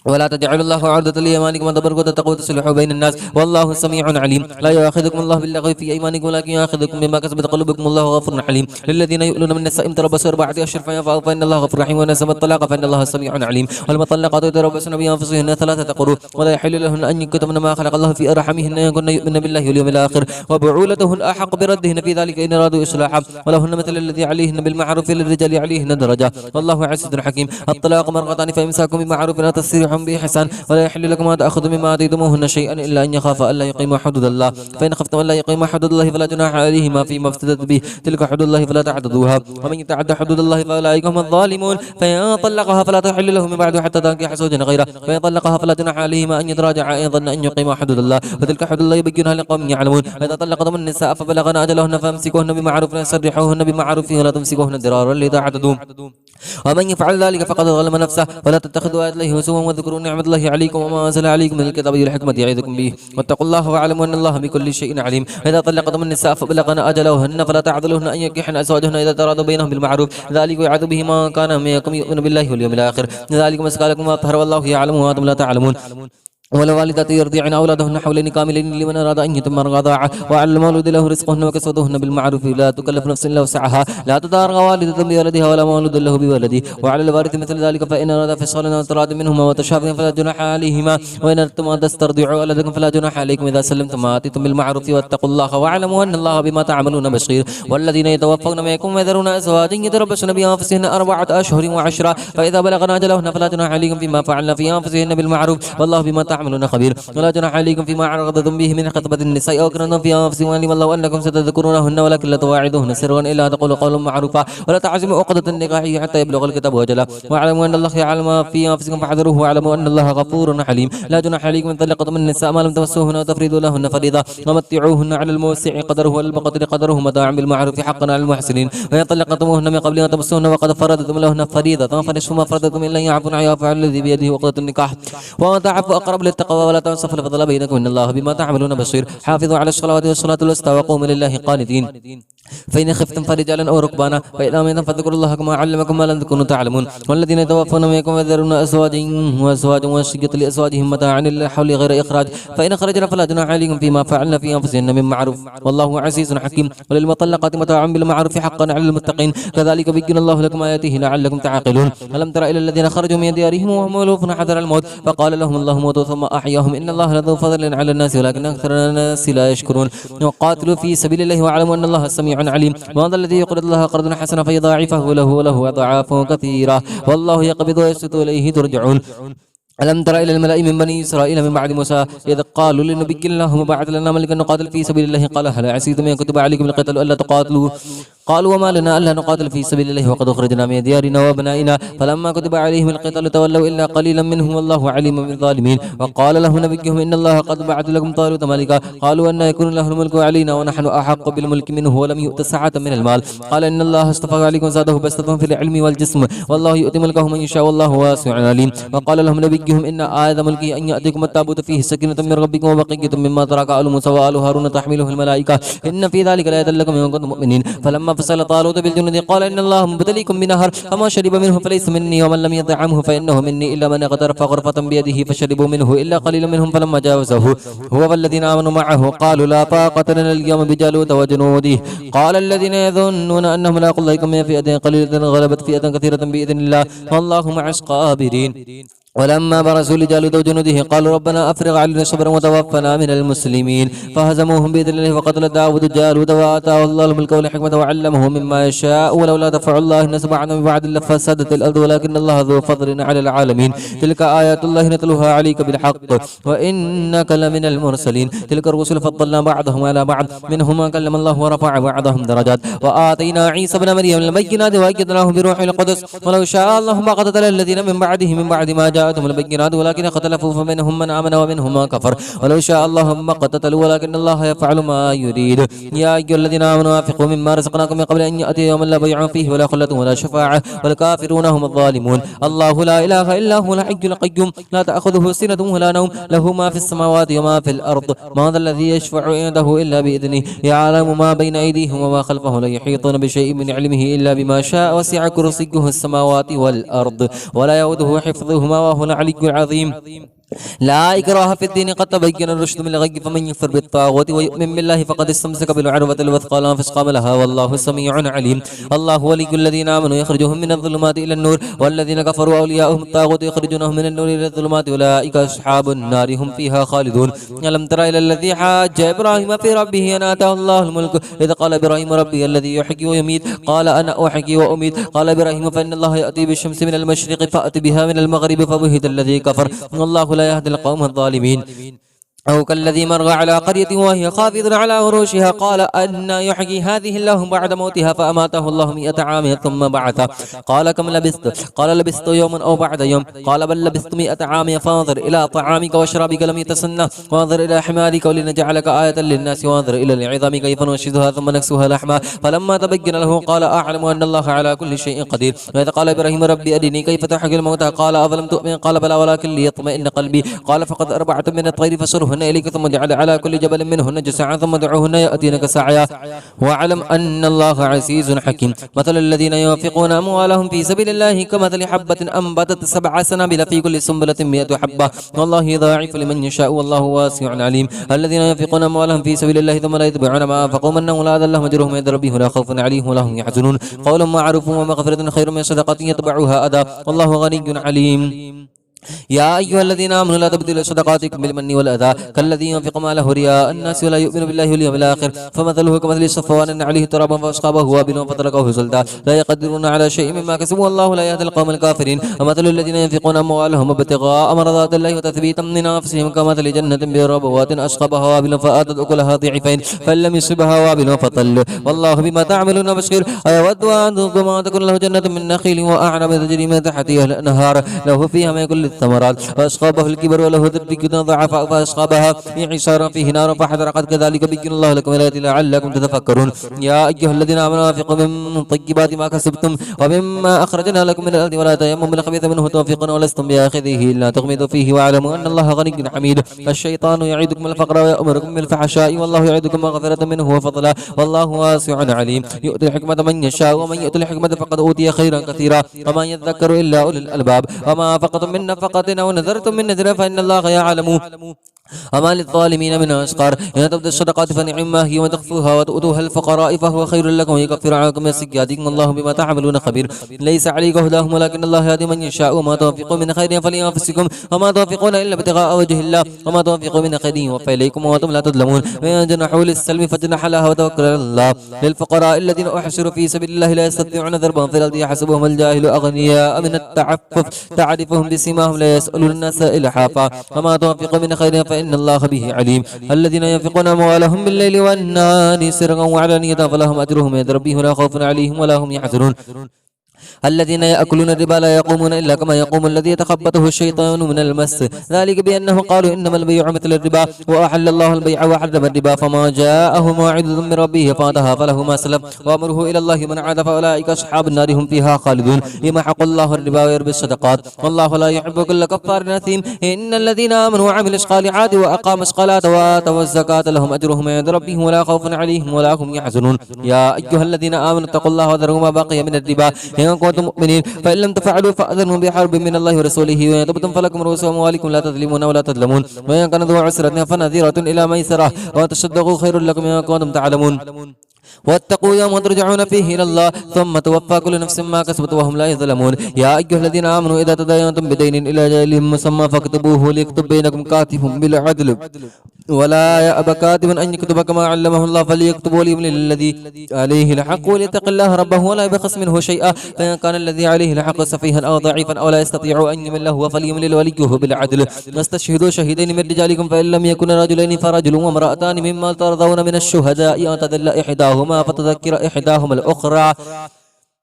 ولا تجعلوا الله عرضة لأيمانكم أن تبركوا وتتقوا وتصلحوا بين الناس والله سميع عليم لا يؤاخذكم الله باللغو في أيمانكم ولكن يؤاخذكم بما كسبت قلوبكم والله غفور حليم للذين يؤلون من النساء تربصوا 4 أشهر فينفعوا فإن الله غفور رحيم ونسم الطلاق فإن الله سميع عليم والمطلقات يتربصن بأنفسهن 3 قروء ولا يحل لهن أن يكتمن ما خلق الله في أرحامهن إن كن يؤمن بالله واليوم الآخر وبعولتهن أحق بردهن في ذلك إن أرادوا إصلاحا ولهن مثل الذي عليهن بالمعروف للرجال عليهن درجة والله عزيز حكيم الطلاق مرتان فإمساكم بمعروف لا تسريح بإحسان ولا يحل لكم أن تأخذوا مما آتيتموهن شيئا إلا أن يخافا ألا يقيما حدود الله فإن خفتم ألا يقيما حدود الله فلا جناح عليهما فيما افتدت به تلك حدود الله فلا تعتدوها ومن يتعدى حدود الله فأولئك هم الظالمون فإن طلقها فلا تحل له من بعد حتى تنكح زوجا غيره فإن طلقها فلا جناح عليهما أن يتراجعا إن ظن أن يقيما حدود الله وتلك حدود الله يبينها لقوم يعلمون فإذا طلقتم النساء فبلغن أجلهن فامسكوهن بمعروف سرحوهن بمعروف ولا تمسكوهن ضرارا لتعتدوا ومن يفعل ذلك فقد ظلم نفسه ولا تتخذوا آيات الله هزوا واذكروا نعمة الله عليكم وما أنزل عليكم من الكتاب والحكمة يعظكم به واتقوا الله واعلموا أن الله بكل شيء عليم إذا طلقتم النساء فبلغن أجلهن فلا تعذلوهن أن ينكحن أزواجهن إذا تراضوا بينهم بالمعروف ذلك يعظ به ما كان منكم يؤمن بالله واليوم الآخر ذلك مسكالكم وأطهر والله يعلم وأنتم لا تعلمون والوالدات يرضعن أولادهن حولين كاملين لمن أراد أن يتم الرضاعة وعلى المولود له رزقهن وكسوتهن بالمعروف لا تكلف نفس إلا وسعها لا تضار والدة بولدها ولا مولود له بولده وعلى الوارث مثل ذلك فإن أراد فصالا أو تراض منهما وتشابه فلا جناح عليهما وإن أردتم أن تسترضعوا أولادكم فلا جناح عليكم إذا سلمتم ما آتيتم بالمعروف واتقوا الله واعلموا أن الله بما تعملون بصير والذين يتوفون منكم ويذرون أزواجا يتربصن بأنفسهن 4 أشهر و10 فإذا بلغن أجلهن فلا جناح عليكم فيما فعلن في أنفسهن بالمعروف والله بما تعملون خبير ولا جناح عليكم فيما عرضتم به من خطبة النساء أو أكرهتم في أنفسكم وعلم الله أنكم ستذكرونهن ولكن لا تواعدوهن سرا إلا تقولوا قولا معروفا ولا تعزموا عقدة النكاح حتى يبلغ الكتاب أجله واعلموا أن الله يعلم ما في أنفسكم فاحذروه واعلموا أن الله غفور حليم لا جناح عليكم إن طلقتم النساء ما لم تمسوهن وتفريضوا لهن فريضة ومتعوهن على الموسع قدره والمقتر قدره متاعا بالمعروف حقا على المحسنين وإن طلقتموهن من قبل أن تمسوهن وقد فرضتم لهن فريضة فنصف ما فرضتم إلا يعفون يعفو عن الذي بيده عقدة النكاح وأن تعفوا أقرب للتقوى ولا تنسوا الفضل بينكم إن الله بما تعملون بصير حافظوا على الصلوات والصلاة الوسطى وقوموا لله قانتين فإن خفتم فرجالا أو ركبانا فإذا أمنتم فاذكروا الله كما علمكم ما لم تكونوا تعلمون والذين يتوفون منكم ويذرون أزواجا وصية لأزواجهم متاعا إلى الحول غير إخراج فإن خرجنا فلا جناح عليكم فيما فعلنا في أنفسهن من معروف والله عزيز حكيم وللمطلقات متاع بالمعروف حقا على المتقين كذلك بين الله لكم آياته لعلكم تعقلون ألم تر إلى الذين خرجوا من ديارهم وهم ألوف حذر الموت فقال لهم الله موتوا ثم أحياهم إن الله لذو فضل على الناس ولكن أكثر الناس لا يشكرون وقاتلوا في سبيل الله واعلموا أن الله سميع عليم وهذا الذي يقرض الله قرضا حسنا فيضاعفه له وله أضعاف كثيرة والله يقبض ويبسط إليه ترجعون ألم تر إلى الملأ من بني إسرائيل من بعد موسى إذ قالوا لنبي اللهم بعث لنا ملكا نقاتل في سبيل الله قال هل عسيتم أن كتب عليكم القتال ألا تقاتلوا قالوا وما لنا ألا نقاتل في سبيل الله وقد أخرجنا من ديارنا وأبنائنا فلما كتب عليهم القتال تولوا إلا قليلا منهم والله عليم بالظالمين وقال له نبيهم إن الله قد بعث لكم طالوت ملكا قالوا أن يكون له الملك علينا ونحن أحق بالملك منه ولم يؤت سعة من المال قال إن الله اصطفى عليكم زاده بسطة في العلم والجسم والله يؤتي ملكه من يشاء والله واسع عليم وقال لهم نبيهم إن آية ملكه أن يأتيكم التابوت فيه سكينة من ربكم وبقية مما ترك آل موسى وآل هارون تحمله الملائكة إن في ذلك لآية لكم إن كنتم مؤمنين فلما فصل طالوت بالجنود قال إن الله مبتليكم بنهر فما شرب منه فليس مني ومن لم يطعمه فإنه مني إلا من اغترف غرفة بيده فشربوا منه إلا قليلا منهم فلما جاوزه هو والذين آمنوا معه قالوا لا طاقة لنا اليوم بجالوت وجنوده قال الذين يظنون أنهم لاقوا الله كم من فئة قليلة غلبت فئة كثيرة بإذن الله والله مع الصابرين ولما برزوا لجالوت وجنوده قالوا ربنا أفرغ علينا صبرا وتوفنا من المسلمين فهزموهم بإذن الله وقتل داود جالوت وآتاه الله الملك والحكمة وعلمه مما يشاء ولولا دفع الله الناس بعضهم ببعض لفسدت الأرض ولكن الله ذو فضل على العالمين تلك آيات الله نتلوها عليك بالحق وإنك لمن المرسلين تلك الرسل فضلنا بعضهم على بعض منهم من كلم الله ورفع بعضهم درجات وآتينا عيسى بن مريم البينات وأيدناه بروح القدس ولو شاء الله ما قتل الذين من بعدهم من بعد ما جاءتهم البينات ولكن اختلفوا فمنهم من آمن ومنهم من كفر ولو شاء الله ما قتلوا ولكن الله يفعل ما يريد يا أيها الذين آمنوا أنفقوا مما رزقناكم من قبل أن يأتي يوم لا بيع فيه ولا خلة ولا شفاعة والكافرون هم الظالمون الله لا إله إلا هو الحي القيوم لا تأخذه سنة ولا نوم له ما في السماوات وما في الأرض ما ذا الذي يشفع عنده إلا بإذنه يعلم ما بين أيديهم وما خلفه لا يحيطون بشيء من علمه إلا بما شاء وسع كرسيه السماوات والأرض ولا يؤوده حفظهما وهو العلي العظيم لا إكراه في الدين قد تبين الرشد من الغي فمن يكفر بالطاغوت ويؤمن بالله فقد استمسك بالعروة الوثقى لا انفصام لها والله سميع عليم الله ولي الذين آمنوا يخرجهم من الظلمات إلى النور والذين كفروا أولياؤهم الطاغوت يخرجونهم من النور إلى الظلمات أولئك أصحاب النار هم فيها خالدون ألم تر إلى الذي حاج إبراهيم في ربه أن آتاه الله الملك إذ قال إبراهيم ربي الذي يحيي ويميت قال أنا أحيي وأميت قال إبراهيم فإن الله يأتي بالشمس من المشرق فأت بها من المغرب فبهت الذي كفر والله لا يهدي القوم الظالمين أو كالذي مر على قرية وهي خافضة على عروشها قال أن يحيي هذه الله بعد موتها فأماته الله 100 عام ثم بعثه قال كم لبثت قال لبثت يوما أو بعد يوم قال بل لبثت 100 عام فانظر إلى طعامك وشرابك لم يتسنه وانظر إلى حمارك ولنجعلك آية للناس وانظر إلى العظام كيف ننشزها ثم نكسوها لحما فلما تبين له قال أعلم أن الله على كل شيء قدير وإذا قال إبراهيم ربي أرني كيف تحيي الموتى قال أفلم تؤمن قال بلى ولكن ليطمئن قلبي قال فقد أربعة من الطير فصرهن إليك ثم اجعل على كل جبل منهن جزعا ثم دعوهن يأتينك سعيا واعلم أن الله عزيز حكيم مثل الذين ينفقون أموالهم في سبيل الله كمثل حبة أنبتت 7 سنابل في كل سنبلة 100 حبة والله يضاعف لمن يشاء والله واسع عليم الذين ينفقون أموالهم في سبيل الله ثم لا يتبعون ما أنفقوا منا ولا أذى لهم أجرهم عند ربهم ولا خوف عليهم ولا هم يحزنون قول معروف ومغفرة خير من صدقة يتبعها أذى والله غني عليم يا أيها الذين آمنوا لا تبدلوا صدقاتكم بالمن والأذى كالذي ينفق ماله رياء الناس ولا يؤمن بالله واليوم الآخر فمثله كمثل صفوان عليه تراب فأصابه وابل فتركه سلدا لا يقدرون على شيء مما كسبوا والله لا يهدي القوم الكافرين ومثل الذين ينفقون أموالهم ابتغاء مرضات الله وتثبيتا من أنفسهم كمثل جنة بربوات أصابها وابل فآتت أكلها ضعفين فلم يصبها وابل فطل والله بما تعملون بصير أيود أن ما تكون له جنة من نخيل وأعنب تجري من تحتها الأنهار له فيها من كل الثمرات فأصابه الكبر وله ذرية ضعفاء فأصابها إعصارا فيه نار فاحترقت كذلك بين الله لكم الآيات لعلكم تتفكرون يا أيها الذين آمنوا أنفقوا من طيبات ما كسبتم ومما أخرجنا لكم من الأرض ولا تيمموا الخبيث منه تنفقون ولستم بآخذه إلا تغمضوا فيه واعلموا أن الله غني حميد الشيطان يعيدكم الفقر ويأمركم بالفحشاء والله يعيدكم مغفرة منه وفضلا والله واسع عليم يؤتي الحكمة من يشاء ومن يؤتي الحكمة فقد أوتي خيرا كثيرا وما يذكر إلا أولي الألباب وما أنفقتم من نفقة أو نذرتم من نذر فإن الله يعلم وما للظالمين من أنصار إن تبدوا الصدقات فنعما هي وتخفوها وتؤتوها الفقراء فهو خير لكم ويكفر عنكم من سيئاتكم والله بما تعملون خبير ليس عليك هداهم ولكن الله يهدي من يشاء وما توفقوا من خير فلأنفسكم وما توفقون إلا ابتغاء وجه الله وما توفقوا من خير يوفى إليكم وأنتم لا تظلمون وإن جنحوا للسلم فاجنح لها وتوكل على الله للفقراء الذين أحشروا في سبيل الله لا يستطيعون ضربا في الأرض يحسبهم الجاهل أغنياء من التعفف تعرفهم بسيماهم لا يسألون الناس إلحافا وما توفقوا من خير فإن الله به عليم الذين ينفقون أموالهم بالليل والنهار سرا وعلانية فلهم أجرهم عند ربهم ولا خوف عليهم ولا هم يحزنون الذين يأكلون الربا لا يقومون إلا كما يقوم الذي يتخبطه الشيطان من المس ذلك بأنه قالوا إنما البيع مثل الربا وأحل الله البيع وحرم الربا فما جاءه موعظة من ربه فانتهى فله ما سلف وأمره إلى الله من عاد فأولئك أصحاب النار هم فيها خالدون يمحق الله الربا ويربي الصدقات والله لا يحب كل كفار أثيم إن الذين آمنوا وعملوا الصالحات وأقاموا الصلاة وآتوا الزكاة لهم أجرهم عند ربهم ولا خوف عليهم ولا هم يحزنون يا أيها الذين آمنوا اتقوا الله وذروا ما بقي من الربا إن كنتم مؤمنين فإن لم تفعلوا فأذنوا بحرب من الله ورسوله وإن تبتم فلكم رؤوس أموالكم لا تظلمون ولا تظلمون وإن كان ذو عسرة فنذيرة إلى ميسرة وتصدقوا خير لكم إن كنتم تعلمون واتقوا يوما ترجعون فيه إلى الله ثم توفى كل نفس ما كسبت وهم لا يظلمون يا أيها الذين آمنوا إذا تداينتم بدين إلى أجل مسمى فاكتبوه ليكتب بينكم كاتب بالعدل ولا يأبى كاتب أن يكتب كما علمه الله فليكتب وليملل الذي عليه الحق وليتق الله ربه ولا يبخس منه شيئا فإن كان الذي عليه الحق سفيها أو ضعيفا أو لا يستطيع أن يمل له فليملل وليه بالعدل واستشهدوا شهيدين من رجالكم فإن لم يكن رجلين فرجل وامرأتان مما ترضون من الشهداء أن تذل إحداهما فتذكر إحداهما الأخرى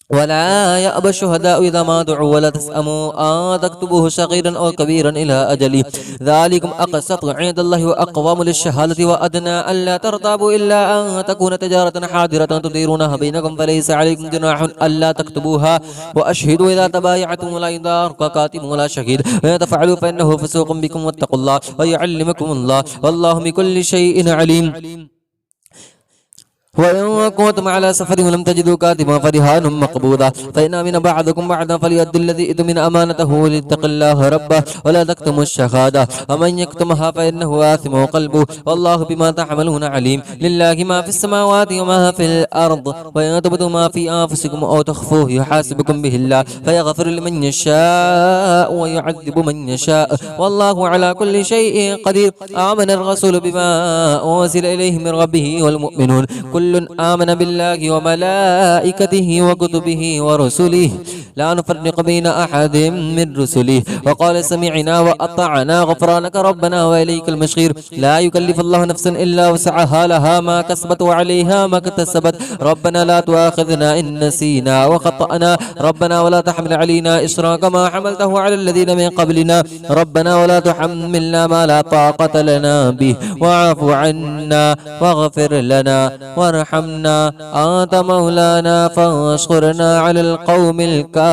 ولا يأبى الشهداء إذا ما دعوا ولا تسأموا أن تكتبوه صغيرا أو كبيرا إلى أجله ذلكم أقسط عند الله وأقوام للشهادة وأدنى ألا ترتابوا إلا أن تكون تجارة حاضرة تديرونها بينكم فليس عليكم جناح ألا تكتبوها وأشهدوا إذا تبايعتم ولا يضار كاتب ولا شهيد وإن تفعلوا فإنه فسوق بكم واتقوا الله ويعلمكم الله والله بكل شيء عليم وإن كنتم على سفر ولم تجدوا كاتبا فرهان مقبوضة فإن أمن بعضكم بعضا فليؤد الذي اؤتمن أمانته وليتق الله ربه ولا تكتموا الشهادة ومن يكتمها فإنه آثم قلبه والله بما تعملون عليم لله ما في السماوات وما في الأرض وإن تبدوا ما في أنفسكم أو تخفوه يحاسبكم به الله فيغفر لمن يشاء ويعذب من يشاء والله على كل شيء قدير آمن الرسول بما أنزل إليه من ربه والمؤمنون كل آمن بالله وملائكته وكتبه ورسله لا نفرق بين أحد من رسله وقال سمعنا وأطعنا غفرانك ربنا وإليك المصير لا يكلف الله نفسا إلا وسعها لها ما كسبت وعليها ما اكتسبت ربنا لا تؤاخذنا إن نسينا وخطأنا ربنا ولا تحمل علينا إصرا كما حملته على الذين من قبلنا ربنا ولا تحملنا ما لا طاقة لنا به واعف عنا واغفر لنا وارحمنا أنت مولانا فانصرنا على القوم الكافرين.